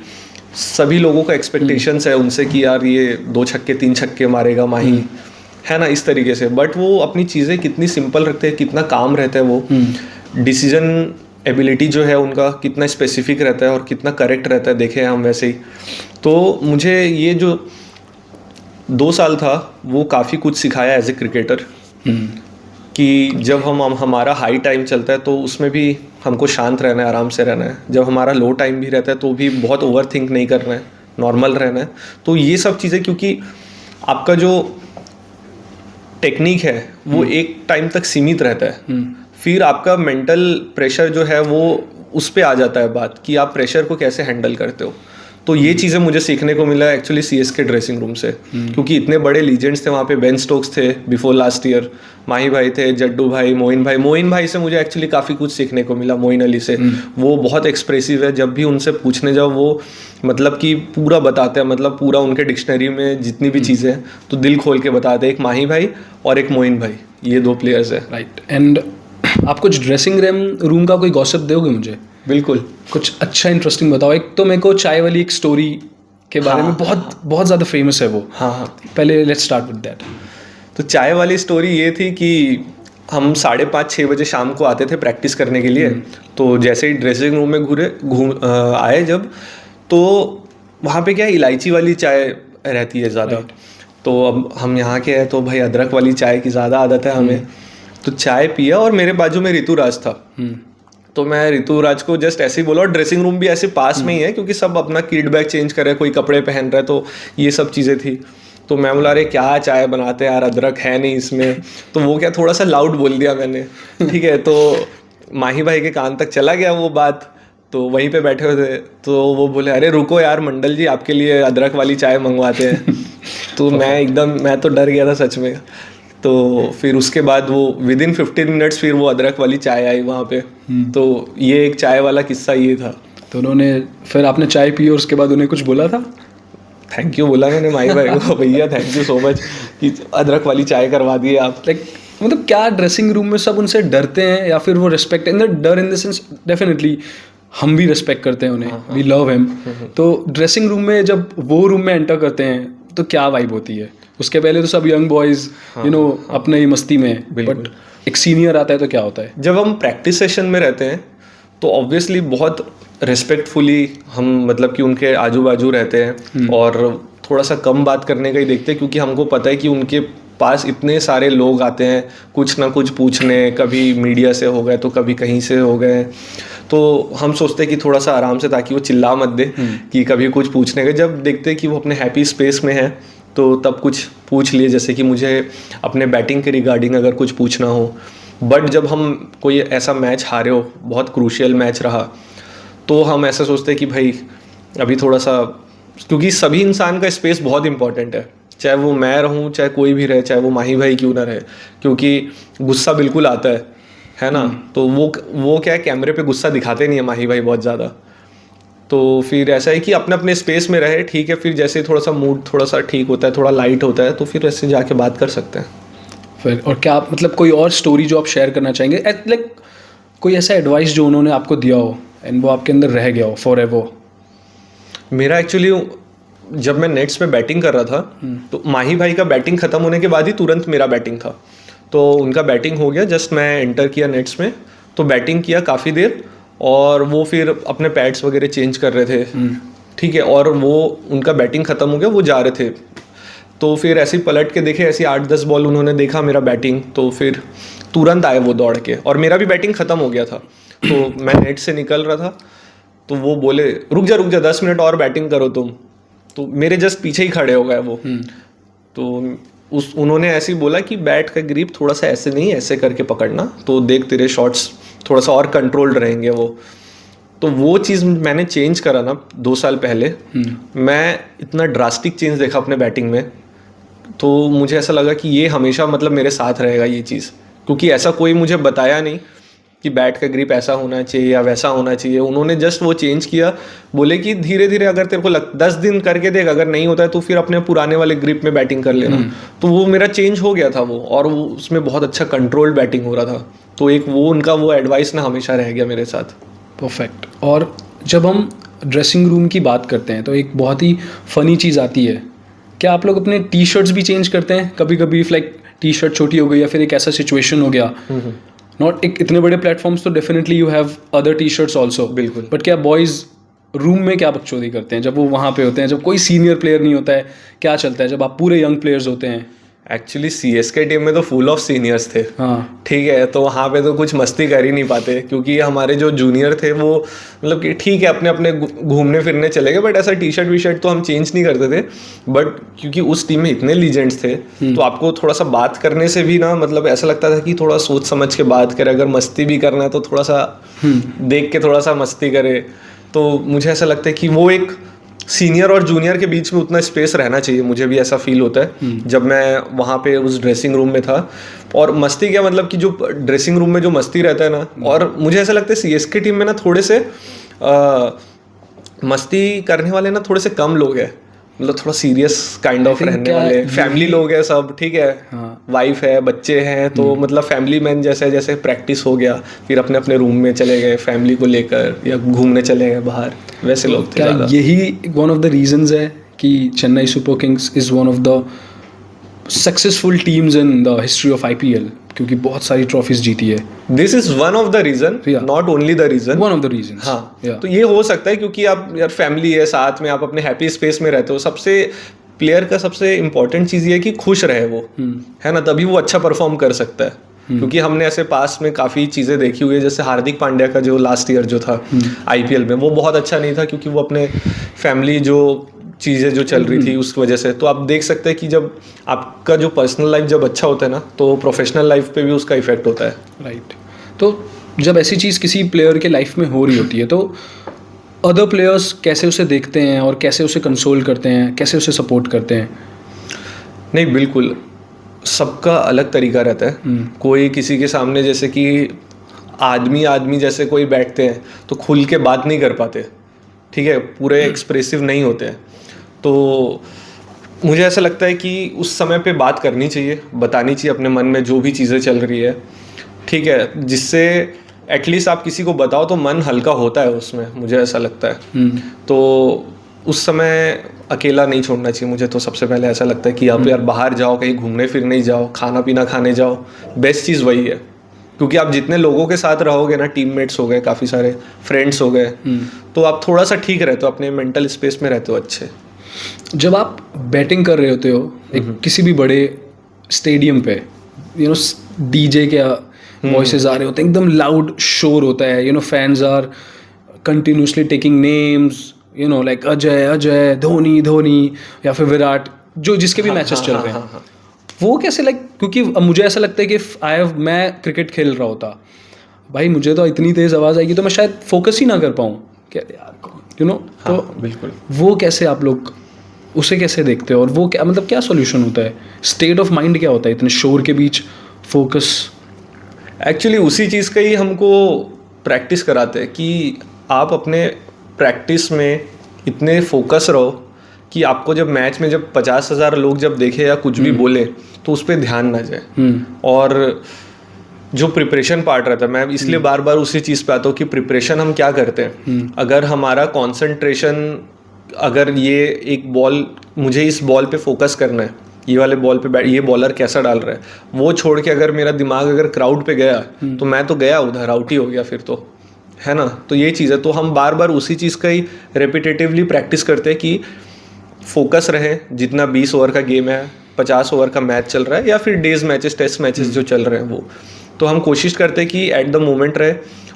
सभी लोगों का एक्सपेक्टेशंस है उनसे कि यार ये 2 छक्के 3 छक्के मारेगा माही, है ना, इस तरीके से। बट वो अपनी चीज़ें कितनी सिंपल रखते हैं, कितना काम रहता है, वो डिसीजन एबिलिटी जो है उनका कितना स्पेसिफिक रहता है और कितना करेक्ट रहता है, देखे हम वैसे ही। तो मुझे ये जो 2 साल था वो काफ़ी कुछ सिखाया एज ए क्रिकेटर, कि जब हमारा हाई टाइम चलता है तो उसमें भी हमको शांत रहना है, आराम से रहना है। जब हमारा लो टाइम भी रहता है तो भी बहुत ओवर थिंक नहीं करना है, नॉर्मल रहना है। तो ये सब चीज़ें, क्योंकि आपका जो टेक्निक है वो एक टाइम तक सीमित रहता है, फिर आपका मेंटल प्रेशर जो है वो उस पे आ जाता है बात, कि आप प्रेशर को कैसे हैंडल करते हो। तो ये चीज़ें मुझे सीखने को मिला एक्चुअली CSK ड्रेसिंग रूम से, क्योंकि इतने बड़े लीजेंड्स थे वहाँ पे। बेन स्टोक्स थे बिफोर लास्ट ईयर, माही भाई थे, जड्डू भाई, मोइन भाई से मुझे एक्चुअली काफ़ी कुछ सीखने को मिला। मोइन अली से, वो बहुत एक्सप्रेसिव है, जब भी उनसे पूछने जाओ वो मतलब कि पूरा बताते हैं, मतलब पूरा उनके डिक्शनरी में जितनी भी चीज़ें हैं तो दिल खोल के बताते हैं। एक माही भाई और एक मोइन भाई, ये 2 प्लेयर्स है। राइट, एंड आप कुछ ड्रेसिंग रूम का कोई गॉसिप दोगे मुझे? बिल्कुल, कुछ अच्छा इंटरेस्टिंग बताओ। एक तो मेरे को चाय वाली एक स्टोरी के बारे में बहुत ज़्यादा फेमस है वो। हाँ, पहले लेट्स स्टार्ट विद दैट। तो चाय वाली स्टोरी ये थी कि हम 5:30-6 बजे शाम को आते थे प्रैक्टिस करने के लिए। तो जैसे ही ड्रेसिंग रूम में आए जब, तो वहाँ पे क्या है, इलायची वाली चाय रहती है ज़्यादा। तो अब हम यहाँ के हैं तो भाई अदरक वाली चाय की ज़्यादा आदत है हमें। तो चाय पिया और मेरे बाजू में ऋतुराज था। तो मैं ऋतुराज को जस्ट ऐसे ही बोला, और ड्रेसिंग रूम भी ऐसे पास में ही है क्योंकि सब अपना किट बैग चेंज कर रहे हैं, कोई कपड़े पहन रहा है, तो ये सब चीज़ें थी। तो मैं बोला अरे क्या चाय बनाते हैं यार, अदरक है नहीं इसमें। तो वो क्या थोड़ा सा लाउड बोल दिया मैंने, ठीक है। तो माही भाई के कान तक चला गया वो बात, तो वहीं पे बैठे हुए थे। तो वो बोले अरे रुको यार मंडल जी, आपके लिए अदरक वाली चाय मंगवाते हैं। तो मैं तो डर गया था सच में। तो फिर उसके बाद वो विदिन 15 मिनट्स फिर वो अदरक वाली चाय आई वहाँ पे। तो ये एक चाय वाला किस्सा ये था। तो उन्होंने फिर आपने चाय पी और उसके बाद उन्हें कुछ बोला था? थैंक यू बोला मैंने माही भाई को, भैया थैंक यू सो मच कि अदरक वाली चाय करवा दी आप। लाइक मतलब क्या ड्रेसिंग रूम में सब उनसे डरते हैं या फिर वो रिस्पेक्ट इन द डर इन द सेंस, डेफिनेटली हम भी रिस्पेक्ट करते हैं उन्हें, वी लव हिम। तो ड्रेसिंग रूम में जब वो रूम में एंटर करते हैं तो क्या वाइब होती है? उसके पहले तो सब यंग बॉयज यू नो अपने ही मस्ती में, बट एक सीनियर आता है तो क्या होता है? जब हम प्रैक्टिस सेशन में रहते हैं तो ऑब्वियसली बहुत रिस्पेक्टफुली हम मतलब कि उनके आजू बाजू रहते हैं और थोड़ा सा कम बात करने का ही देखते हैं, क्योंकि हमको पता है कि उनके पास इतने सारे लोग आते हैं कुछ ना कुछ पूछने, कभी मीडिया से हो गए तो कभी कहीं से हो गए। तो हम सोचते हैं कि थोड़ा सा आराम से, ताकि वो चिल्ला मत दे कि कभी कुछ पूछने का। जब देखते हैं कि वो अपने हैप्पी स्पेस में है तो तब कुछ पूछ लिए, जैसे कि मुझे अपने बैटिंग के रिगार्डिंग अगर कुछ पूछना हो। बट जब हम कोई ऐसा मैच हारे हो, बहुत क्रूशियल मैच रहा, तो हम ऐसा सोचते हैं कि भाई अभी थोड़ा सा, क्योंकि सभी इंसान का स्पेस बहुत इंपॉर्टेंट है, चाहे वो मैं रहूं, चाहे कोई भी रहे, चाहे वो माही भाई क्यों ना रहे, क्योंकि गुस्सा बिल्कुल आता है ना। तो वो क्या है, कैमरे पे गुस्सा दिखाते नहीं है माही भाई बहुत ज़्यादा। तो फिर ऐसा है कि अपने अपने स्पेस में रहे, ठीक है। फिर जैसे थोड़ा सा मूड थोड़ा सा ठीक होता है, थोड़ा लाइट होता है, तो फिर ऐसे जाके बात कर सकते हैं फिर। और क्या आप मतलब कोई और स्टोरी जो आप शेयर करना चाहेंगे, लाइक कोई ऐसा एडवाइस जो उन्होंने आपको दिया हो एंड वो आपके अंदर रह गया हो फॉर एवर? मेरा एक्चुअली जब मैं नेट्स पे बैटिंग कर रहा था तो माही भाई का बैटिंग खत्म होने के बाद ही तुरंत मेरा बैटिंग था। तो उनका बैटिंग हो गया, जस्ट मैं एंटर किया नेट्स में, तो बैटिंग किया काफ़ी देर, और वो फिर अपने पैड्स वगैरह चेंज कर रहे थे, ठीक है। और वो उनका बैटिंग ख़त्म हो गया, वो जा रहे थे। तो फिर ऐसे ही पलट के देखे, ऐसी 8-10 बॉल उन्होंने देखा मेरा बैटिंग, तो फिर तुरंत आए वो दौड़ के, और मेरा भी बैटिंग ख़त्म हो गया था। तो मैं नेट से निकल रहा था, तो वो बोले रुक जा 10 मिनट और बैटिंग करो तुम। तो मेरे जस्ट पीछे ही खड़े हो गए वो। तो उन्होंने ऐसे ही बोला कि बैट का ग्रिप थोड़ा सा ऐसे नहीं, ऐसे करके पकड़ना, तो देख तेरे शॉट्स थोड़ा सा और कंट्रोल्ड रहेंगे वो। तो वो चीज़ मैंने चेंज करा ना 2 साल पहले। मैं इतना ड्रास्टिक चेंज देखा अपने बैटिंग में, तो मुझे ऐसा लगा कि ये हमेशा मतलब मेरे साथ रहेगा ये चीज़, क्योंकि ऐसा कोई मुझे बताया नहीं कि बैट का ग्रिप ऐसा होना चाहिए या वैसा होना चाहिए। उन्होंने जस्ट वो चेंज किया, बोले कि धीरे धीरे अगर तेरे को 10 दिन करके देख, अगर नहीं होता है तो फिर अपने पुराने वाले ग्रिप में बैटिंग कर लेना। तो वो मेरा चेंज हो गया था वो, और वो उसमें बहुत अच्छा कंट्रोल्ड बैटिंग हो रहा था। तो एक वो उनका वो एडवाइस ना हमेशा रह गया मेरे साथ। परफेक्ट। और जब हम ड्रेसिंग रूम की बात करते हैं तो एक बहुत ही फ़नी चीज़ आती है, क्या आप लोग अपने टी शर्ट्स भी चेंज करते हैं कभी कभी? लाइक टी शर्ट छोटी हो गई या फिर एक ऐसा सिचुएशन हो गया, नॉट एक इतने बड़े प्लेटफॉर्म्स तो definitely you have other T shirts also, बिल्कुल। बट क्या बॉयज़ रूम में क्या बकचोदी करते हैं जब वो वहाँ पे होते हैं, जब कोई सीनियर प्लेयर नहीं होता है? क्या चलता है जब आप पूरे यंग प्लेयर्स होते हैं? एक्चुअली CSK टीम में तो फुल ऑफ सीनियर्स थे, हाँ ठीक है। तो वहाँ पे तो कुछ मस्ती कर ही नहीं पाते, क्योंकि हमारे जो जूनियर थे वो मतलब कि ठीक है अपने अपने घूमने फिरने चले गए, बट ऐसा टी शर्ट वी शर्ट तो हम चेंज नहीं करते थे। बट क्योंकि उस टीम में इतने लीजेंड्स थे, तो आपको थोड़ा सा बात करने से भी ना मतलब ऐसा लगता था कि थोड़ा सोच समझ के बात करें, अगर मस्ती भी करना है तो थोड़ा सा देख के थोड़ा सा मस्ती करे। तो मुझे ऐसा लगता है कि वो एक सीनियर और जूनियर के बीच में उतना स्पेस रहना चाहिए, मुझे भी ऐसा फील होता है जब मैं वहाँ पे उस ड्रेसिंग रूम में था। और मस्ती क्या मतलब कि जो ड्रेसिंग रूम में जो मस्ती रहता है ना, और मुझे ऐसा लगता है CSK टीम में ना थोड़े से मस्ती करने वाले ना थोड़े से कम लोग हैं, मतलब थोड़ा सीरियस काइंड ऑफ रहने वाले फैमिली लोग हैं सब, ठीक है। वाइफ है, बच्चे हैं, तो मतलब फैमिली मैन जैसे जैसे प्रैक्टिस हो गया फिर अपने अपने रूम में चले गए फैमिली को लेकर, या घूमने चले गए बाहर, वैसे लोग थे ज़्यादा। यही वन ऑफ द रीजंस है कि Chennai Super Kings is one of the successful teams in the history of IPL, क्योंकि बहुत सारी ट्रॉफीज जीती है. This is one of the reason, not only the reason. One of the reason. हाँ, तो ये हो सकता है क्योंकि आप यार फैमिली है साथ में, आप अपने हैप्पी स्पेस में रहते हो. सबसे प्लेयर का सबसे इंपॉर्टेंट चीज ये है कि खुश रहे वो, है ना, तभी वो अच्छा परफॉर्म कर सकता है. क्योंकि हमने ऐसे पास में काफी चीजें देखी हुई है, जैसे हार्दिक पांड्या का जो लास्ट ईयर जो था आईपीएल में, वो बहुत अच्छा नहीं था क्योंकि वो अपने फैमिली जो चीज़ें जो चल रही थी उस वजह से. तो आप देख सकते हैं कि जब आपका जो पर्सनल लाइफ जब अच्छा होता है ना, तो प्रोफेशनल लाइफ पे भी उसका इफेक्ट होता है. राइट. तो जब ऐसी चीज़ किसी प्लेयर के लाइफ में हो रही होती है तो अदर प्लेयर्स कैसे उसे देखते हैं और कैसे उसे कंसोल करते हैं, कैसे उसे सपोर्ट करते हैं? नहीं, बिल्कुल सबका अलग तरीका रहता है. कोई किसी के सामने, जैसे कि आदमी जैसे कोई बैठते हैं तो खुल के बात नहीं कर पाते, ठीक है, पूरे एक्सप्रेसिव नहीं होते हैं. तो मुझे ऐसा लगता है कि उस समय पे बात करनी चाहिए, बतानी चाहिए अपने मन में जो भी चीज़ें चल रही है, ठीक है, जिससे एटलीस्ट आप किसी को बताओ तो मन हल्का होता है उसमें, मुझे ऐसा लगता है. तो उस समय अकेला नहीं छोड़ना चाहिए. मुझे तो सबसे पहले ऐसा लगता है कि आप यार बाहर जाओ, कहीं घूमने फिरने जाओ, खाना पीना खाने जाओ. बेस्ट चीज़ वही है, क्योंकि आप जितने लोगों के साथ रहोगे ना, टीममेट्स हो गए, काफ़ी सारे फ्रेंड्स हो गए, तो आप थोड़ा सा ठीक रहते हो, अपने मेंटल स्पेस में रहते हो अच्छे. जब आप बैटिंग कर रहे होते हो एक किसी भी बड़े स्टेडियम पे, यू नो, डीजे के वॉइसेस आ रहे होते हैं, एकदम लाउड शोर होता है, you know, fans are continuously taking names, you know, like Ajay, Dhoni या फिर विराट, जो जिसके भी मैचेस चल रहे हैं. वो कैसे, लाइक, क्योंकि अब मुझे ऐसा लगता है कि मैं क्रिकेट खेल रहा होता भाई, मुझे तो इतनी तेज़ आवाज़ आएगी तो मैं शायद फोकस ही ना कर पाऊँ, क्या यार, यू नो. तो बिल्कुल वो कैसे आप लोग उसे कैसे देखते हो, और वो क्या, मतलब क्या सॉल्यूशन होता है, स्टेट ऑफ माइंड क्या होता है इतने शोर के बीच, फोकस? एक्चुअली उसी चीज़ का ही हमको प्रैक्टिस कराते हैं कि आप अपने प्रैक्टिस में इतने फोकस रहो कि आपको जब मैच में जब 50,000 लोग जब देखे या कुछ भी बोले तो उस पर ध्यान ना जाए. और जो प्रिपरेशन पार्ट रहता है, मैं इसलिए बार बार उसी चीज़ पे आता हूँ कि प्रिपरेशन हम क्या करते हैं. अगर हमारा कंसंट्रेशन, अगर ये एक बॉल, मुझे इस बॉल पे फोकस करना है, ये वाले बॉल पे ये बॉलर कैसा डाल रहा है, वो छोड़ के अगर मेरा दिमाग अगर क्राउड पे गया तो मैं तो गया उधर, आउट ही हो गया फिर तो, है ना. तो ये चीज़ है, तो हम बार बार उसी चीज़ का ही रेपिटेटिवली प्रैक्टिस करते हैं कि फोकस रहे. जितना 20 ओवर का गेम है, 50 ओवर का मैच चल रहा है, या फिर डेज मैचेस, टेस्ट मैचेस जो चल रहे हैं, वो तो हम कोशिश करते हैं कि एट द मोमेंट रहे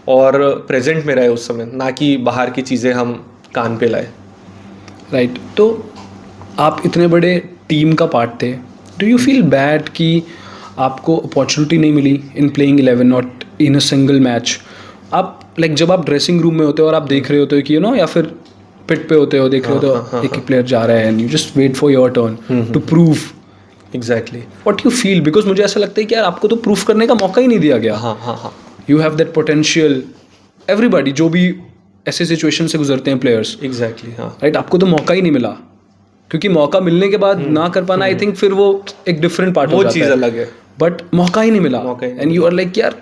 और प्रेजेंट में रहे उस समय, ना कि बाहर की चीज़ें हम कान पे लाए. राइट. तो आप इतने बड़े टीम का पार्ट थे, डू यू फील बैड कि आपको अपॉर्चुनिटी नहीं मिली in playing 11 not in a single match? आप लाइक जब आप ड्रेसिंग रूम में होते हो और आप देख रहे होते हो कि, यू नो, या फिर पिट पे होते हो, देख रहे हो तो एक प्लेयर जा रहा है and you just wait for your turn to prove. Exactly. What you feel? Because मुझे ऐसा लगता है कि यार आपको तो प्रूफ करने का मौका ही नहीं दिया गया. हाँ. You have that potential, everybody जो भी ऐसे सिचुएशन से गुजरते हैं प्लेयर्स. एग्जैक्टली. हाँ, राइट. आपको तो मौका ही नहीं मिला, क्योंकि मौका मिलने के बाद ना कर पाना, आई थिंक फिर वो एक डिफरेंट पार्ट हो जाता है, वो चीज़ अलग है. बट मौका ही नहीं मिला एंड यू आर लाइक, यार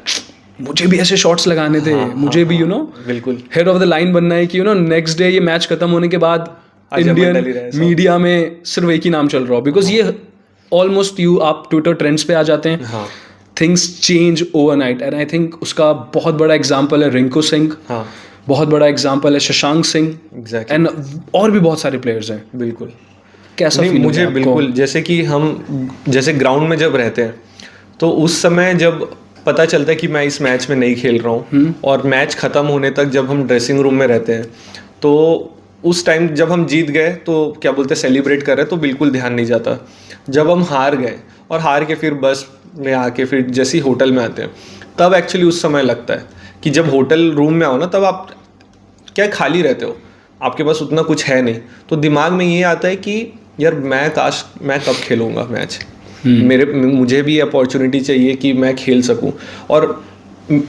मुझे भी ऐसे शॉट्स लगाने थे, मुझे भी, यू नो, बिल्कुल हेड ऑफ द लाइन बनना है कि, यू नो, नेक्स्ट डे ये मैच खत्म होने के बाद इंडियन मीडिया में सिर्फ एक ही नाम चल रहा हो. बिकॉज ये ऑलमोस्ट आप ट्विटर ट्रेंड्स पे आ जाते हैं, things change overnight. And I think उसका बहुत बड़ा एग्जांपल है रिंकू सिंह, बहुत बड़ा एग्जांपल है शशांक सिंह, एंड और भी बहुत सारे प्लेयर्स हैं. बिल्कुल. कैसा फील मुझे बिल्कुल, जैसे कि हम जैसे ग्राउंड में जब रहते हैं तो उस समय जब पता चलता है कि मैं इस मैच में नहीं खेल रहा हूँ, और मैच ख़त्म होने तक जब हम ड्रेसिंग रूम में रहते हैं तो उस टाइम जब हम जीत गए तो क्या बोलते हैं, सेलिब्रेट कर रहे, तो बिल्कुल ध्यान नहीं जाता. जब हम हार गए और हार के फिर बस में आके फिर जैसे ही होटल में आते हैं, तब एक्चुअली उस समय लगता है कि जब होटल रूम में आओ ना, तब आप क्या खाली रहते हो, आपके पास उतना कुछ है नहीं, तो दिमाग में ये आता है कि यार मैं कब खेलूँगा मैच, मुझे भी अपॉर्चुनिटी चाहिए कि मैं खेल सकूं. और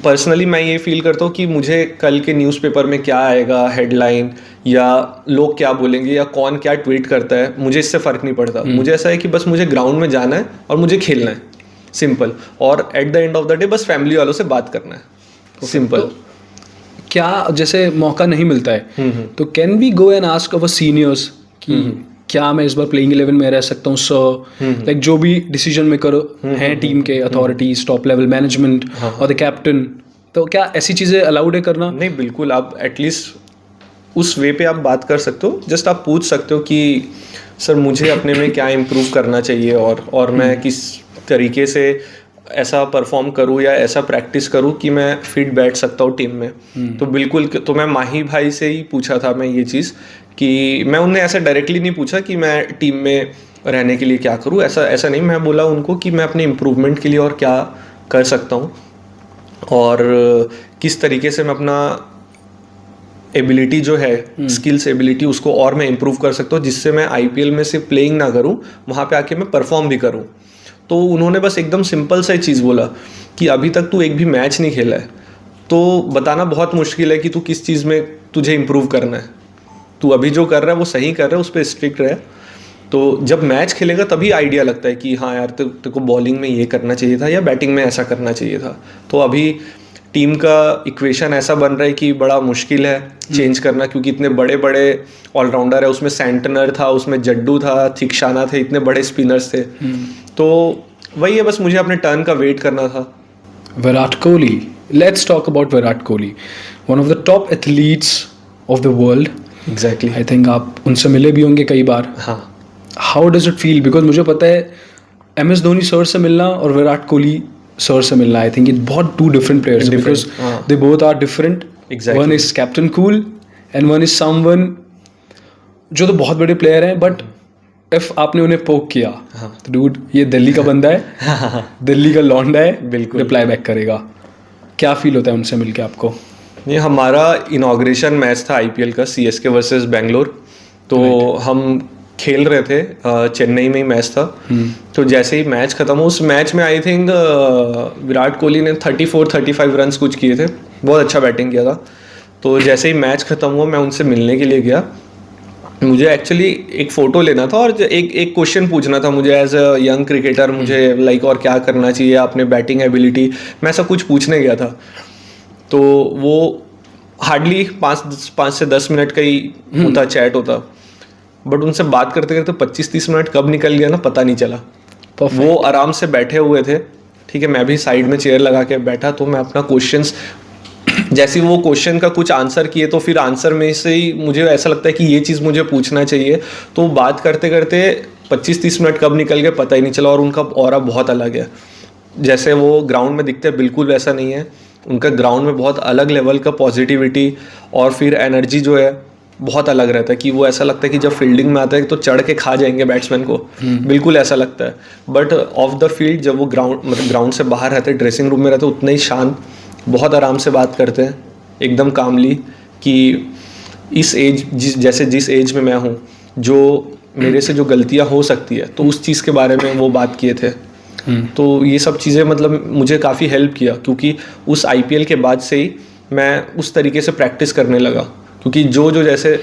पर्सनली मैं ये फील करता हूँ कि मुझे कल के न्यूज़पेपर में क्या आएगा हेडलाइन, या लोग क्या बोलेंगे, या कौन क्या ट्वीट करता है, मुझे इससे फ़र्क नहीं पड़ता. मुझे ऐसा है कि बस मुझे ग्राउंड में जाना है और मुझे खेलना है, सिंपल. और at the end of the day बस फैमिली वालों से बात करना है, सिंपल. तो क्या जैसे मौका नहीं मिलता है तो can we go and ask our seniors कि क्या मैं इस बार प्लेइंग 11 में रह सकता हूँ सर, लाइक जो भी डिसीजन मेकर हैं टीम के, अथॉरिटीज, टॉप लेवल मैनेजमेंट और द कैप्टन, तो क्या ऐसी चीज़ें अलाउड है करना? नहीं, बिल्कुल, आप एटलीस्ट उस वे पे आप बात कर सकते हो। जस्ट आप पूछ सकते हो कि सर मुझे अपने में क्या इम्प्रूव करना चाहिए और मैं किस तरीके से ऐसा परफॉर्म करूँ या ऐसा प्रैक्टिस करूँ कि मैं फिट बैठ सकता हूँ टीम में। तो बिल्कुल, तो मैं माही भाई से ही पूछा था मैं ये चीज़, कि मैं उन्हें ऐसा डायरेक्टली नहीं पूछा कि मैं टीम में रहने के लिए क्या करूँ, ऐसा नहीं। मैं बोला उनको कि मैं अपने इम्प्रूवमेंट के लिए और क्या कर सकता हूँ और किस तरीके से मैं अपना एबिलिटी जो है, स्किल्स एबिलिटी, उसको और मैं इम्प्रूव कर सकता हूँ, जिससे मैं आईपीएल में सिर्फ प्लेइंग ना करूँ, वहाँ पे आके मैं परफॉर्म भी करूँ। तो उन्होंने बस एकदम सिंपल सा ही चीज़ बोला कि अभी तक तू एक भी मैच नहीं खेला है, तो बताना बहुत मुश्किल है कि तू किस चीज़ में तुझे इम्प्रूव करना है। तू अभी जो कर रहा है वो सही कर रहा है, उस पर स्ट्रिक्ट रहे। तो जब मैच खेलेगा तभी आइडिया लगता है कि हाँ यार, तेरे को बॉलिंग में ये करना चाहिए था या बैटिंग में ऐसा करना चाहिए था। तो अभी टीम का इक्वेशन ऐसा बन रहा है कि बड़ा मुश्किल है चेंज करना, क्योंकि इतने बड़े बड़े ऑलराउंडर है। उसमें सेंटनर था, उसमें जड्डू था, थिकशाना थे, इतने बड़े स्पिनर्स थे। तो वही है, बस मुझे अपने टर्न का वेट करना था। Virat Kohli, let's talk about Virat Kohli, one of the top athletes of the world. Exactly. I think आप उनसे मिले भी होंगे कई बार। हाँ। How does it feel? Because मुझे पता है MS धोनी सर से मिलना और विराट कोहली सर से मिलना, आई थिंक इट बहुत two different players, because they both are different. One is captain cool and one is someone जो तो बहुत बड़े प्लेयर हैं, बट इफ आपने उन्हें पोक किया तो डूड ये दिल्ली का बंदा है, दिल्ली का लौंडा है, बिल्कुल रिप्लाई बैक करेगा। क्या फील होता है उनसे मिलके आपको? ये हमारा इनॉग्रेशन मैच था आईपीएल का, CSK वर्सेस बेंगलोर। तो हम खेल रहे थे, चेन्नई में ही मैच था। तो जैसे ही मैच खत्म हुआ, उस मैच में आई थिंक विराट कोहली ने 34-35 रन्स कुछ किए थे, बहुत अच्छा बैटिंग किया था। तो जैसे ही मैच खत्म हुआ, मैं उनसे मिलने के लिए गया। मुझे एक्चुअली एक फ़ोटो लेना था और एक क्वेश्चन पूछना था मुझे एज अ यंग क्रिकेटर, मुझे लाइक और क्या करना चाहिए अपने बैटिंग एबिलिटी, मैं ऐसा कुछ पूछने गया था। तो वो हार्डली 5 से 10 मिनट का ही होता, चैट होता, बट उनसे बात करते करते 25-30 मिनट कब निकल गया ना, पता नहीं चला। वो आराम से बैठे हुए थे, ठीक है, मैं भी साइड में चेयर लगा के बैठा। तो मैं अपना क्वेश्चंस, जैसे वो क्वेश्चन का कुछ आंसर किए, तो फिर आंसर में से ही मुझे ऐसा लगता है कि ये चीज़ मुझे पूछना चाहिए। तो बात करते करते 25-30 मिनट कब निकल गए पता ही नहीं चला। और उनका ऑरा बहुत अलग है, जैसे वो ग्राउंड में दिखते हैं बिल्कुल वैसा नहीं है। उनका ग्राउंड में बहुत अलग लेवल का पॉजिटिविटी और फिर एनर्जी जो है बहुत अलग रहता है, कि वो ऐसा लगता है कि जब फील्डिंग में आता है तो चढ़ के खा जाएंगे बैट्समैन को, बिल्कुल ऐसा लगता है। बट ऑफ द फील्ड जब वो ग्राउंड से बाहर रहते हैं, ड्रेसिंग रूम में रहते हैं, उतना ही शांत, बहुत आराम से बात करते हैं, एकदम कामली। कि इस एज, जिस एज में मैं हूँ, जो मेरे से जो गलतियाँ हो सकती है, तो उस चीज़ के बारे में वो बात किए थे। तो ये सब चीज़ें मतलब मुझे काफ़ी हेल्प किया, क्योंकि उस आईपीएल के बाद से ही मैं उस तरीके से प्रैक्टिस करने लगा। क्योंकि जो जैसे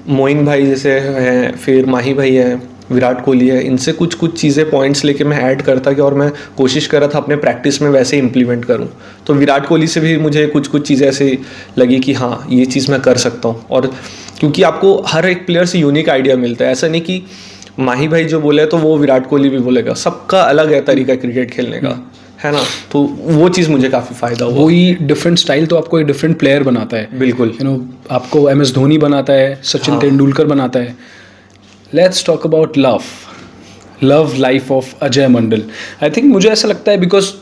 मोइन भाई जैसे हैं, फिर माही भाई हैं, विराट कोहली है, इनसे कुछ चीज़ें पॉइंट्स लेके मैं ऐड करता कि और मैं कोशिश कर रहा था अपने प्रैक्टिस में वैसे इम्प्लीमेंट करूं। तो विराट कोहली से भी मुझे कुछ चीज़ें ऐसी लगी कि हाँ, ये चीज़ मैं कर सकता हूं। और क्योंकि आपको हर एक प्लेयर से यूनिक आइडिया मिलता है, ऐसा नहीं कि माही भाई जो बोले तो वो विराट कोहली भी बोलेगा, सबका अलग है तरीका क्रिकेट खेलने का, है ना। तो वो चीज़ मुझे काफ़ी फ़ायदा हुआ। वही डिफरेंट स्टाइल तो आपको एक डिफरेंट प्लेयर बनाता है, बिल्कुल। आपको MS धोनी बनाता है, सचिन तेंदुलकर बनाता है। Let's talk about love life of Ajay Mandal. I think मुझे ऐसा लगता है, बिकॉज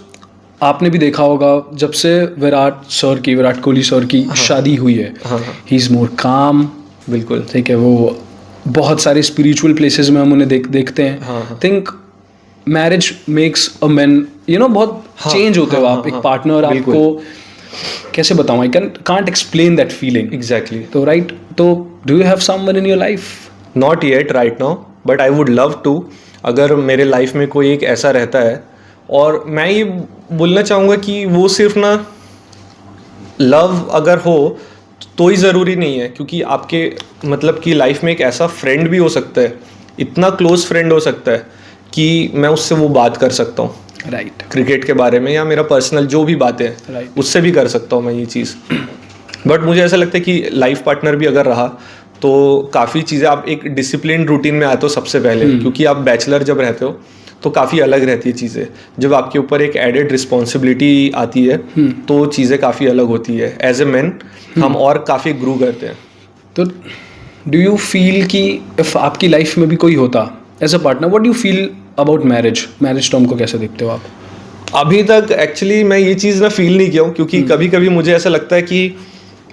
आपने भी देखा होगा जब से विराट कोहली सर की शादी हुई है, ही इज़ मोर काम। बिल्कुल ठीक है, वो बहुत सारे स्पिरिचुअल प्लेसेस में हम उन्हें देखते हैं। Think marriage makes a man, बहुत चेंज होते हो आप, एक पार्टनर आपको कैसे बताऊं, I can't explain that feeling. Exactly. तो राइट, तो do you have someone in your life? Not yet right now, but I would love to. अगर मेरे लाइफ में कोई एक ऐसा रहता है, और मैं ये बोलना चाहूँगा कि वो सिर्फ ना लव अगर हो तो ही ज़रूरी नहीं है, क्योंकि आपके मतलब कि लाइफ में एक ऐसा फ्रेंड भी हो सकता है, इतना क्लोज फ्रेंड हो सकता है कि मैं उससे वो बात कर सकता हूँ, राइट, क्रिकेट के बारे में या मेरा पर्सनल जो भी बातें हैं, राइट, उससे भी कर सकता हूँ मैं ये चीज़। बट मुझे ऐसा लगता है कि लाइफ पार्टनर भी अगर रहा तो काफ़ी चीज़ें आप एक डिसिप्लिन रूटीन में आते हो सबसे पहले, क्योंकि आप बैचलर जब रहते हो तो काफ़ी अलग रहती है चीज़ें। जब आपके ऊपर एक एडेड रिस्पॉन्सिबिलिटी आती है तो चीज़ें काफ़ी अलग होती है। एज ए मैन हम और काफ़ी ग्रो करते हैं। तो डू यू फील कि इफ आपकी लाइफ में भी कोई होता as a partner, what do you feel about marriage term को कैसे देखते हो आप? अभी तक एक्चुअली मैं ये चीज़ ना फील नहीं किया हूँ, क्योंकि कभी कभी मुझे ऐसा लगता है कि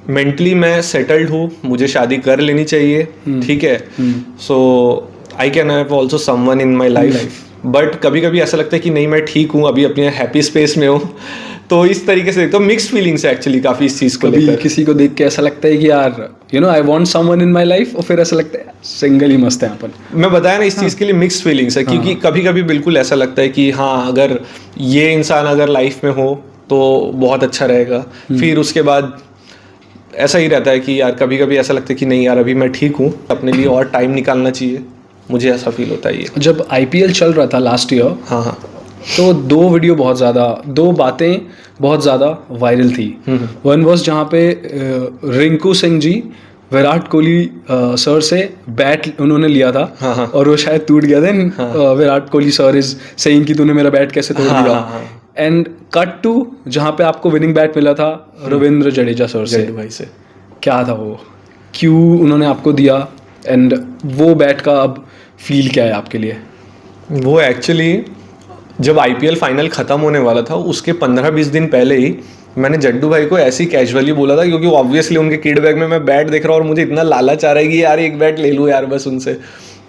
मेंटली मैं सेटल्ड हूँ, मुझे शादी कर लेनी चाहिए, ठीक है, so I can have also someone in my life. But कभी कभी ऐसा लगता है कि नहीं, मैं ठीक हूँ, अभी अपने हैप्पी स्पेस में हूँ। तो इस तरीके से देखता हूँ, मिक्स्ड फीलिंग्स है एक्चुअली काफ़ी इस चीज़ को लेकर। किसी को देख के ऐसा लगता है कि यार I want someone in my life, और फिर ऐसा लगता है सिंगल ही मस्त है अपन। मैं बताया ना, इस चीज़ के लिए मिक्स्ड फीलिंग्स है, क्योंकि कभी कभी बिल्कुल ऐसा लगता है कि हाँ, अगर ये इंसान अगर लाइफ में हो तो बहुत अच्छा रहेगा। फिर उसके बाद ऐसा ही रहता है कि यार कभी कभी ऐसा लगता है कि नहीं यार, अभी मैं ठीक हूँ, अपने लिए और टाइम निकालना चाहिए। मुझे ऐसा फील होता है। ये जब IPL चल रहा था लास्ट ईयर, हाँ, तो दो बातें बहुत ज़्यादा वायरल थी। वन वॉज जहाँ पे रिंकू सिंह जी विराट कोहली सर से बैट उन्होंने लिया था, और वो शायद टूट गया था। Virat Kohli sir is saying कि तूने मेरा बैट कैसे तोड़ दिया। एंड कट टू जहाँ पे आपको विनिंग बैट मिला था रविंद्र जडेजा सर से। क्या था वो, क्यों उन्होंने आपको दिया, एंड वो बैट का अब फील क्या है आपके लिए? वो एक्चुअली जब IPL फाइनल ख़त्म होने वाला था उसके 15-20 दिन पहले ही मैंने जड्डू भाई को ऐसे ही कैजुअली बोला था, क्योंकि ऑब्वियसली उनके किड बैग में मैं बैट देख रहा हूँ और मुझे इतना लालच आ रहा है कि यार एक बैट ले लूँ यार बस उनसे।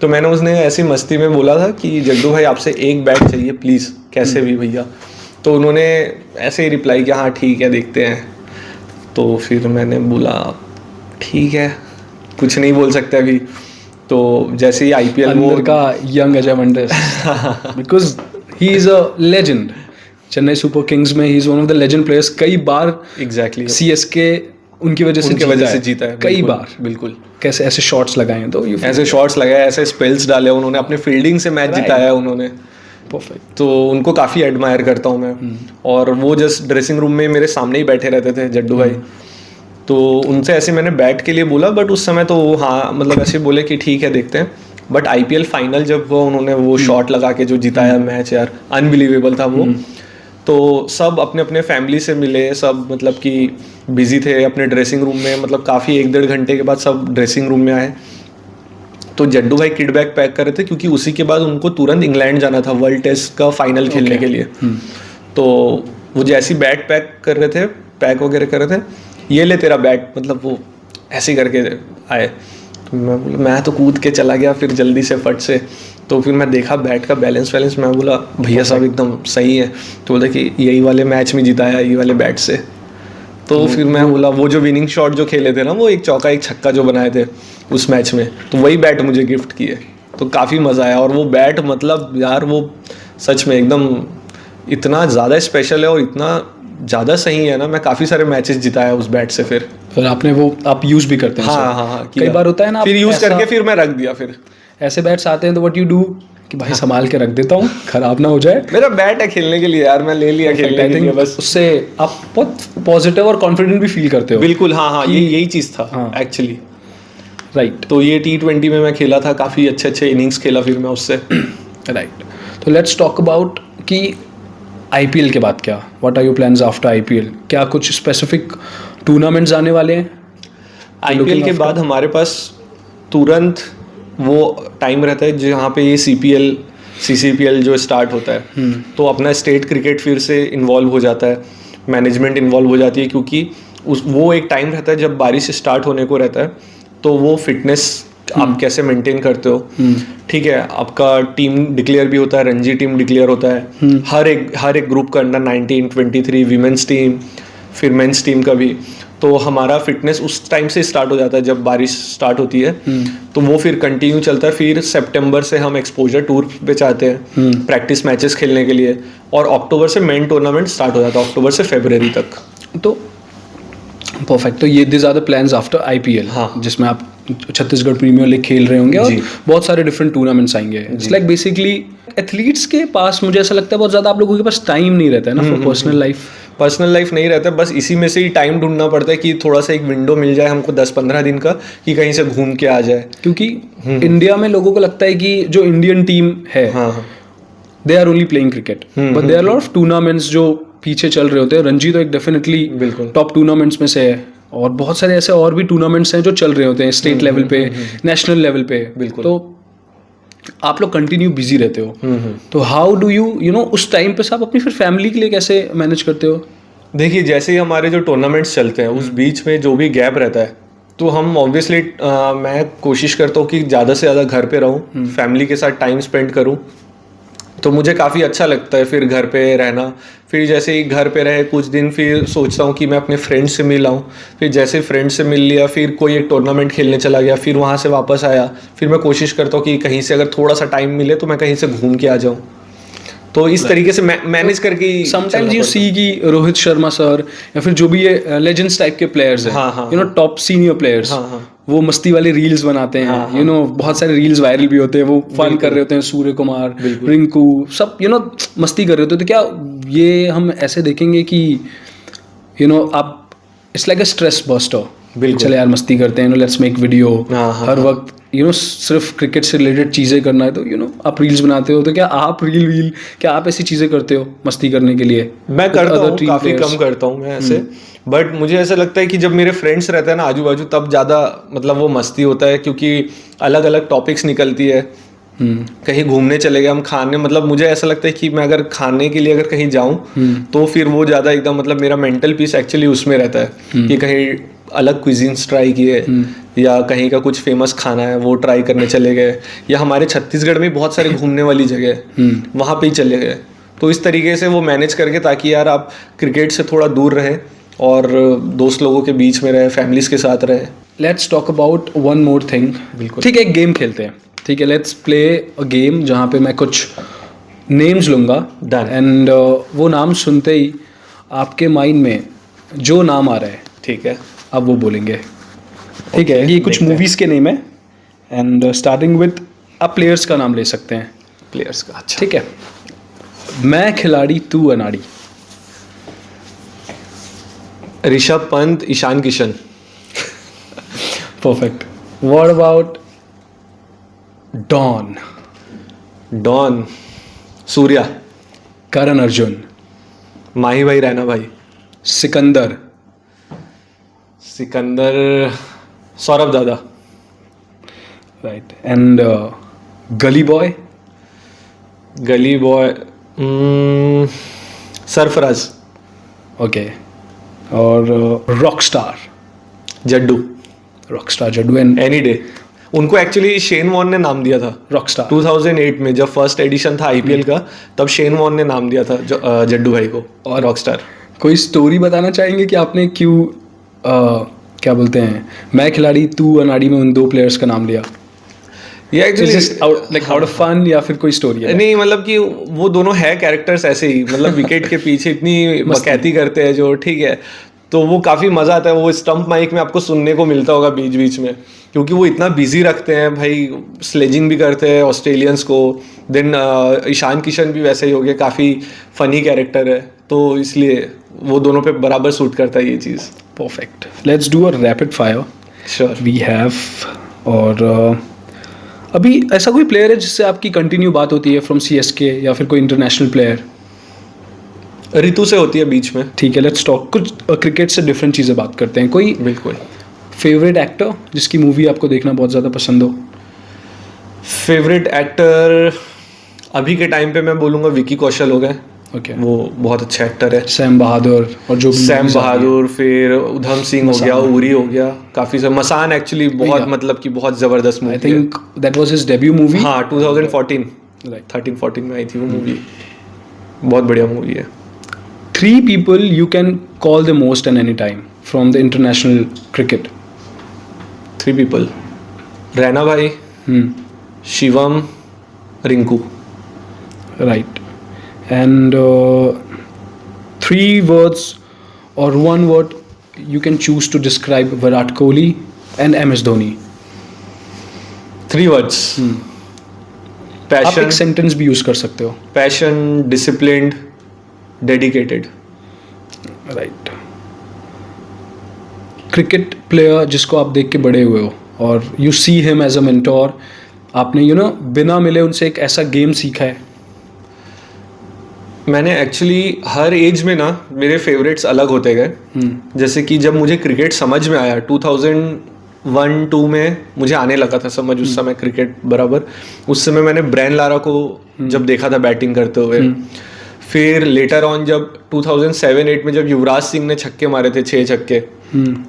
तो मैंने उसने ऐसी मस्ती में बोला था कि जड्डू भाई आपसे एक बैट चाहिए प्लीज़, कैसे भी भैया। तो उन्होंने ऐसे ही रिप्लाई किया, हाँ ठीक है देखते हैं। तो फिर मैंने बोला ठीक है, कुछ नहीं बोल सकते अभी। तो जैसे ही IPL अंदर का young Ajay wonder, because he is a legend. Chennai Super Kings में he is one of the legend players. कई बार एग्जैक्टली CSK उनकी वजह से जीता है कई बार। बिल्कुल, कैसे ऐसे शॉट्स लगाए हैं, तो ऐसे शॉट्स लगाए, ऐसे स्पेल्स डाले उन्होंने, अपने फील्डिंग से मैच जिताया उन्होंने। परफेक्ट। तो उनको काफ़ी एडमायर करता हूँ मैं। और वो जस्ट ड्रेसिंग रूम में मेरे सामने ही बैठे रहते थे जड्डू भाई। तो उनसे ऐसे मैंने बैट के लिए बोला, बट उस समय तो हाँ मतलब ऐसे बोले कि ठीक है देखते हैं। बट IPL फाइनल जब वो उन्होंने वो शॉट लगा के जो जिताया मैच, यार अनबिलीवेबल था वो। तो सब अपने अपने फैमिली से मिले, सब मतलब कि बिजी थे अपने ड्रेसिंग रूम में, मतलब काफ़ी 1-1.5 घंटे के बाद सब ड्रेसिंग रूम में आए। तो जड्डू भाई किड बैग पैक कर रहे थे, क्योंकि उसी के बाद उनको तुरंत इंग्लैंड जाना था वर्ल्ड टेस्ट का फाइनल खेलने के लिए। तो वो जैसी बैट पैक कर रहे थे, पैक वगैरह कर रहे थे, ये ले तेरा बैट, मतलब वो ऐसे करके आए। तो मैं बोला, मैं तो कूद के चला गया फिर जल्दी से फट से। तो फिर मैं देखा बैट का बैलेंस, मैं बोला भैया साहब एकदम सही है। तो बोला कि यही वाले मैच में जिताया यही वाले बैट से। तो फिर मैं बोला वो जो विनिंग शॉट जो खेले थे ना, वो एक चौका एक छक्का जो बनाए थे उस मैच में, तो वही बैट मुझे गिफ्ट किए। तो काफ़ी मज़ा आया। और वो बैट मतलब यार वो सच में एकदम इतना ज़्यादा स्पेशल है और इतना ज़्यादा सही है ना, मैं काफ़ी सारे मैचेस जिताया उस बैट से। फिर आपने वो आप यूज़ भी करते हैं? हाँ, कई बार होता है ना, फिर यूज़ करके फिर मैं रख दिया। फिर ऐसे बैट्स आते हैं तो व्हाट यू डू कि भाई संभाल के रख देता हूँ, खराब ना हो जाए। मेरा बैट है खेलने के लिए यार, मैं ले लिया खेलने के लिए बस। उससे आप बहुत पॉजिटिव और कॉन्फिडेंट भी फील करते हो। बिल्कुल, हाँ, यही चीज़ था एक्चुअली। राइट। तो ये T20 में मैं खेला था, काफ़ी अच्छे इनिंग्स खेला फिर मैं उससे। राइट। तो लेट्स टॉक अबाउट कि IPL के बाद क्या, what are your plans after IPL? क्या कुछ स्पेसिफिक टूर्नामेंट्स आने वाले हैं? IPL के बाद हमारे पास तुरंत वो टाइम रहता है जहाँ पे ये CCPL जो स्टार्ट होता है। तो अपना स्टेट क्रिकेट फिर से इन्वॉल्व हो जाता है, मैनेजमेंट इन्वॉल्व हो जाती है, क्योंकि वो एक टाइम रहता है जब बारिश स्टार्ट होने को रहता है। तो वो फिटनेस आप कैसे मेंटेन करते हो, ठीक है। आपका टीम डिक्लेयर भी होता है, रणजी टीम डिक्लेयर होता है, हर एक ग्रुप का अंडर 19, 23 वीमेंस टीम, फिर मेंस टीम का भी। तो हमारा फिटनेस उस टाइम से स्टार्ट हो जाता है जब बारिश स्टार्ट होती है। तो वो फिर कंटिन्यू चलता है। फिर सितंबर से हम एक्सपोजर टूर पे चाहते हैं, प्रैक्टिस मैचेस खेलने के लिए। और अक्टूबर से मेन टूर्नामेंट स्टार्ट हो जाता है, अक्टूबर से फरवरी तक। तो परफेक्ट। तो ये this are the plans after IPL, हाँ, जिसमें आप छत्तीसगढ़ प्रीमियर लीग खेल रहे होंगे और बहुत सारे डिफरेंट टूर्नामेंट्स आएंगे। इट्स लाइक बेसिकली एथलीट्स के पास मुझे ऐसा लगता है बहुत ज़्यादा आप लोगों के पास टाइम नहीं रहता है ना for personal life. Personal life नहीं रहता, बस इसी में से ही टाइम ढूंढना पड़ता है कि थोड़ा सा एक विंडो मिल जाए हमको 10-15 दिन का कि कहीं से घूम के आ जाए। क्योंकि इंडिया में लोगों को लगता है कि जो इंडियन टीम है हाँ हाँ they are only playing cricket, but there are lot of tournaments जो पीछे चल रहे होते हैं। रणजी तो एक डेफिनेटली बिल्कुल टॉप टूर्नामेंट्स में से है, और बहुत सारे ऐसे और भी टूर्नामेंट्स हैं जो चल रहे होते हैं स्टेट लेवल पे, नेशनल लेवल पे। बिल्कुल। तो आप लोग कंटिन्यू बिजी रहते हो, तो हाउ डू यू नो उस टाइम पे आप अपनी फिर फैमिली के लिए कैसे मैनेज करते हो? देखिए, जैसे ही हमारे जो टूर्नामेंट्स चलते हैं उस बीच में जो भी गैप रहता है, तो हम ऑब्वियसली मैं कोशिश करता हूँ कि ज़्यादा से ज़्यादा घर पे रहूँ, फैमिली के साथ टाइम स्पेंड करूँ। तो मुझे काफ़ी अच्छा लगता है फिर घर पे रहना। फिर जैसे ही घर पे रहे कुछ दिन, फिर सोचता हूँ कि मैं अपने फ्रेंड्स से मिल आऊँ। फिर जैसे फ्रेंड्स से मिल लिया, फिर कोई एक टूर्नामेंट खेलने चला गया, फिर वहाँ से वापस आया। फिर मैं कोशिश करता हूँ कि कहीं से अगर थोड़ा सा टाइम मिले तो मैं कहीं से घूम के आ जाऊँ। तो इस तरीके से मैनेज करके समटाइम्स यू सी कि रोहित शर्मा सर या फिर जो भी ये लेजेंड्स टाइप के प्लेयर्स हैं, you know top senior players, वो मस्ती वाली रील्स बनाते हैं, यू नो बहुत सारे रील्स वायरल भी होते हैं, वो फन कर रहे होते हैं, सूर्य कुमार, रिंकू, सब यू नो मस्ती कर रहे होते हैं। तो क्या ये हम ऐसे देखेंगे कि यू नो आप it's like a stress buster, चले यार मस्ती करते हैं, लेट्स मेक वीडियो, हर वक्त यू नो सिर्फ क्रिकेट से रिलेटेड चीज़ें करना है तो यू नो आप रील्स बनाते हो, तो क्या आप क्या आप ऐसी चीज़ें करते हो मस्ती करने के लिए? मैं करता हूँ, काफ़ी कम करता हूँ मैं ऐसे, बट मुझे ऐसा लगता है कि जब मेरे फ्रेंड्स रहते हैं ना आजू बाजू, तब ज़्यादा मतलब वो मस्ती होता है, क्योंकि अलग अलग टॉपिक्स निकलती है। कहीं घूमने चले गए हम, खाने, मतलब मुझे ऐसा लगता है कि मैं अगर खाने के लिए अगर कहीं जाऊं तो फिर वो ज़्यादा एकदम मतलब मेरा मेंटल पीस एक्चुअली उसमें रहता है कि कहीं अलग क्विजीन्स ट्राई किए या कहीं का कुछ फेमस खाना है वो ट्राई करने चले गए, या हमारे छत्तीसगढ़ में बहुत सारे घूमने वाली जगह है वहाँ पे ही चले गए। तो इस तरीके से वो मैनेज करके, ताकि यार आप क्रिकेट से थोड़ा दूर रहें और दोस्त लोगों के बीच में रहे, फैमिलीज के साथ रहे। Let's talk about one more thing. बिल्कुल ठीक है, एक गेम खेलते हैं। ठीक है, लेट्स प्ले अ गेम जहाँ पे मैं कुछ नेम्स लूँगा एंड वो नाम सुनते ही आपके माइंड में जो नाम आ रहा है, ठीक है, आप वो बोलेंगे। ठीक है, ये कुछ मूवीज़ के नेम है एंड स्टार्टिंग विद आप प्लेयर्स का नाम ले सकते हैं। प्लेयर्स का, अच्छा ठीक है। मैं खिलाड़ी तू अनाड़ी। Rishabh Pant, Ishan Kishan. Perfect. What about Don? Don, Surya. Karan Arjun. Mahi भाई, रैना भाई। Sikandar. Sikandar, Saurabh Dada. Right. And Gully Boy? Gully Boy, Sarfaraz. Okay. और rock star? Jaddu. Rock star Jaddu. And any day. उनको एक्चुअली शेन वॉर्न ने नाम दिया था रॉक स्टार 2008 में, जब फर्स्ट एडिशन था आईपीएल का, तब शेन वॉर्न ने नाम दिया था जड्डू भाई को और रॉक स्टार। कोई स्टोरी बताना चाहेंगे कि आपने क्यों क्या बोलते हैं मैं खिलाड़ी तू अनाड़ी में उन दो प्लेयर्स का नाम लिया? ये actually like out of fun या फिर कोई स्टोरी है? नहीं, मतलब कि वो दोनों है कैरेक्टर्स ऐसे ही, मतलब विकेट के पीछे इतनी बकैती करते हैं जो, ठीक है, तो वो काफ़ी मज़ा आता है। वो स्टंप माइक में आपको सुनने को मिलता होगा बीच बीच में, क्योंकि वो इतना बिजी रखते हैं भाई, स्लेजिंग भी करते हैं ऑस्ट्रेलियंस को। देन ईशान किशन भी वैसे ही हो गया, काफ़ी फनी कैरेक्टर है, तो इसलिए वो दोनों पे बराबर सूट करता है ये चीज़। Perfect. Let's do a rapid fire. Sure. We have, और अभी ऐसा कोई प्लेयर है जिससे आपकी कंटिन्यू बात होती है फ्रॉम सीएसके, या फिर कोई इंटरनेशनल प्लेयर? ऋतु से होती है बीच में। ठीक है, लेट्स टॉक कुछ क्रिकेट से डिफरेंट चीज़ें बात करते हैं। कोई बिल्कुल फेवरेट एक्टर जिसकी मूवी आपको देखना बहुत ज़्यादा पसंद हो? फेवरेट एक्टर अभी के टाइम पे मैं बोलूँगा विकी कौशल हो गए। ओके। वो बहुत अच्छा एक्टर है। सैम बहादुर, और जो सैम बहादुर, फिर उधम सिंह हो गया, उरी हो गया, काफ़ी सब। मसान एक्चुअली बहुत मतलब कि बहुत ज़बरदस्त movie. I think that was his debut movie. हाँ, 2014 राइट 13-14 में आई थी वो मूवी। बहुत बढ़िया मूवी है। 3 people you can call the most at any time from the international cricket? 3 people, Raina भाई, Shivam, Rinku. Right. And 3 words or 1 word you can choose to describe Virat Kohli and MS Dhoni. 3 words. आप passion, एक sentence भी use कर सकते हो। Passion, disciplined, dedicated. Right. Cricket player जिसको आप देख के बड़े हुए हो और you see him as a mentor, आपने बिना मिले उनसे एक ऐसा गेम सीखा है? मैंने एक्चुअली हर एज में ना मेरे फेवरेट्स अलग होते गए। जैसे कि जब मुझे क्रिकेट समझ में आया 2001-2 में मुझे आने लगा था समझ उस समय क्रिकेट बराबर। उस समय मैंने ब्रायन लारा को जब देखा था बैटिंग करते हुए। फिर लेटर ऑन जब 2007-8 में जब युवराज सिंह ने छक्के मारे थे 6 छक्के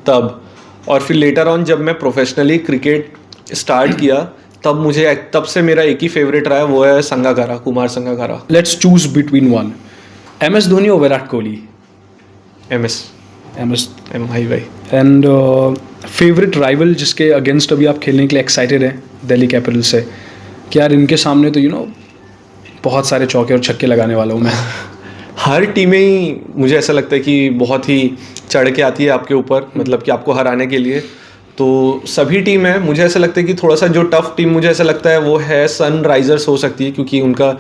तब, और फिर लेटर ऑन जब मैं प्रोफेशनली क्रिकेट स्टार्ट किया तब से मेरा एक ही फेवरेट रहा है, वो है Sangakkara, Kumar Sangakkara. Let's choose between one, MS Dhoni और विराट कोहली? MS भाई। एंड फेवरेट राइवल जिसके अगेंस्ट अभी आप खेलने के लिए एक्साइटेड हैं दिल्ली कैपिटल से, कि यार इनके सामने तो बहुत सारे चौके और छक्के लगाने वाला हूँ मैं? हर टीमें ही मुझे ऐसा लगता है कि बहुत ही चढ़ के आती है आपके ऊपर, मतलब कि आपको हराने के लिए। तो सभी टीम है, मुझे ऐसा लगता है कि थोड़ा सा जो टफ टीम मुझे ऐसा लगता है वो है सनराइजर्स हो सकती है, क्योंकि उनका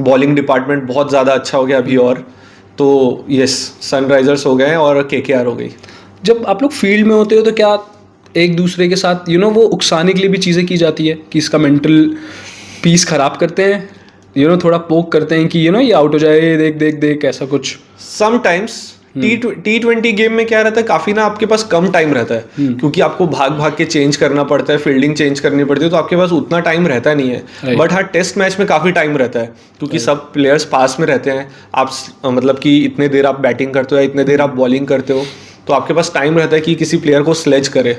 बॉलिंग डिपार्टमेंट बहुत ज़्यादा अच्छा हो गया अभी। और तो यस, सनराइजर्स हो गए और KKR हो गई। जब आप लोग फील्ड में होते हो तो क्या एक दूसरे के साथ वो उकसाने के लिए भी चीज़ें की जाती है कि इसका मेंटल पीस खराब करते हैं, थोड़ा पोक करते हैं कि ये आउट हो जाए, देख देख देख, ऐसा कुछ? समटाइम्स T20 गेम में क्या रहता है, काफी ना आपके पास कम टाइम रहता है, क्योंकि आपको भाग भाग के चेंज करना पड़ता है, फील्डिंग चेंज करनी पड़ती है, तो आपके पास उतना टाइम रहता नहीं है। बट हाँ, टेस्ट मैच में काफी टाइम रहता है, क्योंकि सब प्लेयर्स पास में रहते हैं। आप मतलब कि इतने देर आप बैटिंग करते हो या इतने देर आप बॉलिंग करते हो, तो आपके पास टाइम रहता है कि किसी प्लेयर को स्लेज करे।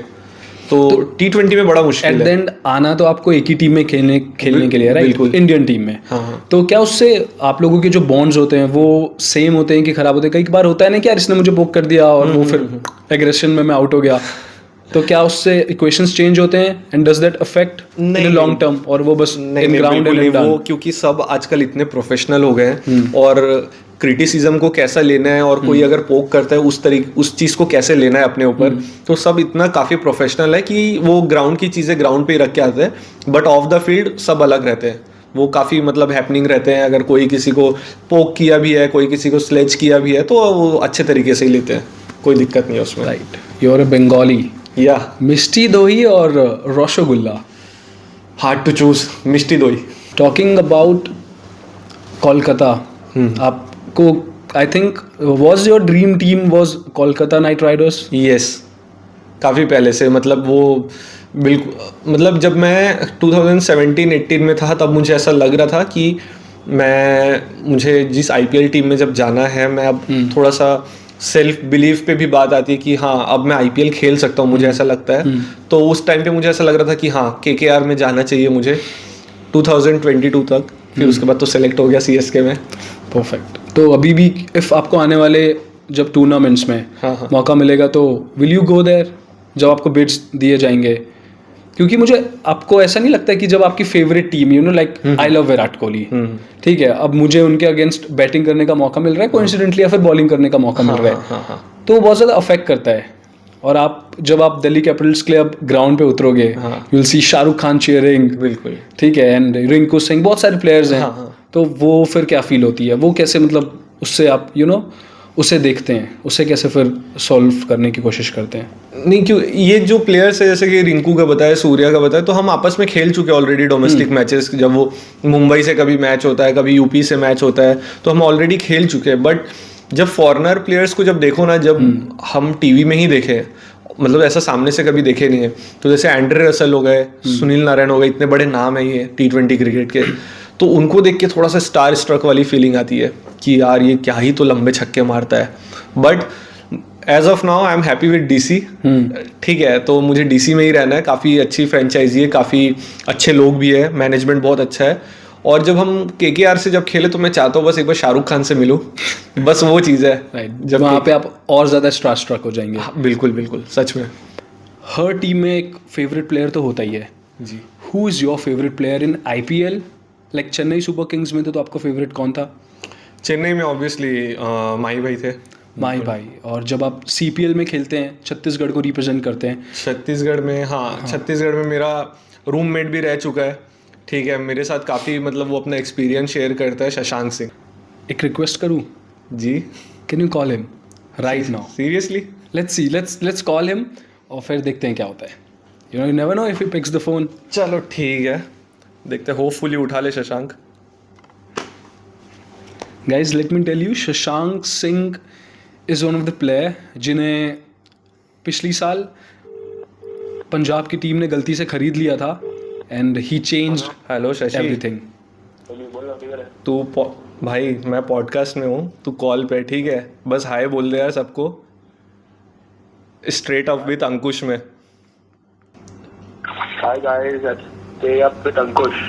तो T20 में बड़ा मुश्किल है। एट द एंड आना तो आपको एक ही टीम में खेलने के लिए, राइट? बिल्कुल। इंडियन टीम में। हाँ। तो क्या उससे आप लोगों के जो बॉन्ड्स होते हैं वो सेम होते हैं कि खराब होते हैं? कई बार होता है ना कि यार इसने मुझे पोक कर दिया और वो फिर एग्रेशन में मैं आउट हो गया, तो क्या उससे इक्वेशंस चेंज होते हैं and does that affect in the long term, और वो बस इन ग्राउंड एंड वो, क्योंकि सब आजकल इतने प्रोफेशनल हो गए हैं और क्रिटिसिज्म को कैसा लेना है और कोई अगर पोक करता है उस चीज को कैसे लेना है अपने ऊपर, तो सब इतना काफी प्रोफेशनल है कि वो ग्राउंड की चीजें ग्राउंड पे ही रख के आते हैं, बट ऑफ द फील्ड सब अलग रहते हैं। वो काफी मतलब हैपनिंग रहते हैं। अगर कोई किसी को पोक किया भी है, कोई किसी को स्लेज किया भी है, तो वो अच्छे तरीके से ही लेते हैं, कोई दिक्कत नहीं है उसमें। Right. You are a Bengali, या मिष्टी दोही और rasgulla? Hard to choose, mishti doi. Talking about Kolkata, आपको I think was your dream team was Kolkata Knight Riders? Yes, काफ़ी पहले से, मतलब वो बिल्कुल, मतलब जब मैं 2017-18 में था तब मुझे ऐसा लग रहा था कि मुझे जिस IPL टीम में जब जाना है, मैं अब थोड़ा सा सेल्फ बिलीव पे भी बात आती है कि हाँ अब मैं IPL खेल सकता हूँ, मुझे ऐसा लगता है। तो उस टाइम पे मुझे ऐसा लग रहा था कि हाँ KKR में जाना चाहिए मुझे 2022 तक। फिर उसके बाद तो सेलेक्ट हो गया CSK में। परफेक्ट। तो अभी भी इफ आपको आने वाले जब टूर्नामेंट्स में मौका मिलेगा तो विल यू गो देयर जब आपको बिड्स दिए जाएंगे? क्योंकि मुझे आपको ऐसा नहीं लगता कि जब आपकी favourite team like I love Virat Kohli, ठीक है, अब मुझे उनके अगेंस्ट बैटिंग करने का मौका मिल रहा है कोइंसिडेंटली, या फिर बॉलिंग करने का मौका मिल रहा है, तो वो बहुत ज़्यादा अफेक्ट करता है। और जब आप दिल्ली कैपिटल्स के लिए अब ग्राउंड पे उतरोगे, you will see Shahrukh Khan cheering, बिल्कुल, ठीक है, एंड रिंकू सिंह, बहुत सारे प्लेयर्स हैं। तो वो फिर क्या फील होती है, वो कैसे, मतलब उससे आप उसे देखते हैं, उसे कैसे फिर सॉल्व करने की कोशिश करते हैं? नहीं, क्यों ये जो प्लेयर्स है, जैसे कि रिंकू का बताया, सूर्या का बताया, तो हम आपस में खेल चुके ऑलरेडी डोमेस्टिक मैचेस। जब वो मुंबई से कभी मैच होता है, कभी UP से मैच होता है, तो हम ऑलरेडी खेल चुके हैं। बट जब फॉरेनर प्लेयर्स को जब देखो ना, जब हम टीवी में ही देखे, मतलब ऐसा सामने से कभी देखे नहीं है, तो जैसे एंड्रे रसल हो गए, सुनील नारायण हो गए, इतने बड़े नाम है ये T20 क्रिकेट के, तो उनको देख के थोड़ा सा स्टार स्ट्रक वाली फीलिंग आती है कि यार ये क्या ही तो लंबे छक्के मारता है। But as of now I am happy with DC, ठीक है, तो मुझे DC में ही रहना है। काफ़ी अच्छी फ्रेंचाइजी है, काफ़ी अच्छे लोग भी है, मैनेजमेंट बहुत अच्छा है। और जब हम KKR से जब खेले तो मैं चाहता हूँ बस एक बार शाहरुख खान से मिलूँ, बस वो चीज़ है। राइट, जब वहाँ पे आप और ज़्यादा स्टार स्ट्रक हो जाएंगे। बिल्कुल बिल्कुल, सच में। हर टीम में एक फेवरेट प्लेयर तो होता ही है जी। Who is your favourite player in IPL? Like Chennai Super Kings में तो आपका फेवरेट कौन था? चेन्नई में ऑब्वियसली माही भाई थे। माही भाई। और जब आप CPL में खेलते हैं, छत्तीसगढ़ को रिप्रेजेंट करते हैं, छत्तीसगढ़ में, हाँ, छत्तीसगढ़ में मेरा रूममेट भी रह चुका है, ठीक है, मेरे साथ काफ़ी, मतलब वो अपना एक्सपीरियंस शेयर करता है, शशांक सिंह। एक रिक्वेस्ट करूँ जी? Can you call him? right now. Seriously Let's call him और फिर देखते हैं क्या होता है. You never know if he picks the phone. चलो ठीक है, देखते होपफुली उठा ले Shashank. Guys, let me tell you, Shashank Singh is one of the player जिन्हें पिछली साल पंजाब की टीम ने गलती से खरीद लिया था and he changed hello Shashi, everything. तू भाई मैं पॉडकास्ट में हूँ, तू कॉल पे, ठीक है? बस हाय बोल दे यार सबको. स्ट्रेट अप विद अंकुश में. Hi guys, stay up with Ankush.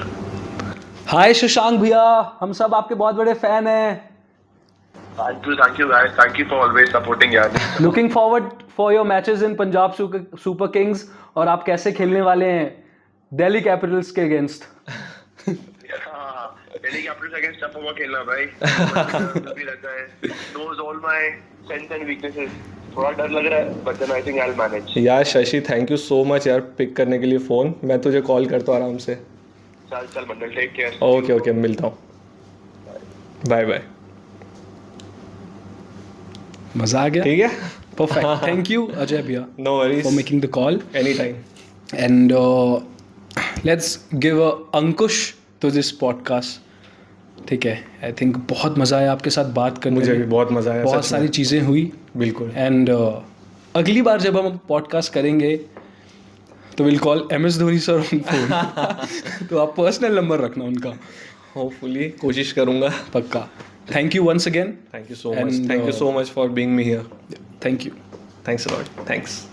हाय शशांक भैया, हम सब आपके बहुत बड़े फैन हैं. Thank you guys. Thank you for always supporting यार. Looking forward for your matches in Punjab super Kings. और आप कैसे खेलने वाले हैं दिल्ली कैपिटल्स के against. Delhi Capitals against tough होगा खेलना भाई. अभी लगता है knows all my strengths and weaknesses. थोड़ा डर लग रहा है but then I think I'll manage. यार Shashi, thank you so much यार पिक करने के लिए फ़ोन. मैं तुझे कॉल करता हूँ आराम से. चल मंडल, टेक केयर. ओके मिलता हूँ. Bye bye. मजा आ गया. ठीक है, परफेक्ट. थैंक यू अजय भैया no worries, for making the call. Any time. And let's give a अंकुश टू दिस पॉडकास्ट. ठीक है, आई थिंक बहुत मज़ा आया आपके साथ बात करने मुझे भी में. बहुत मज़ा आया. बहुत सारी चीज़ें हुई. बिल्कुल. एंड अगली बार जब हम पॉडकास्ट करेंगे तो will call MS Dhoni sir on phone. तो आप पर्सनल नंबर रखना उनका. होपफुली कोशिश करूँगा. पक्का. Thank you once again. Thank you so much. Thank you so much for being me here. Thank you. Thanks a lot. Thanks.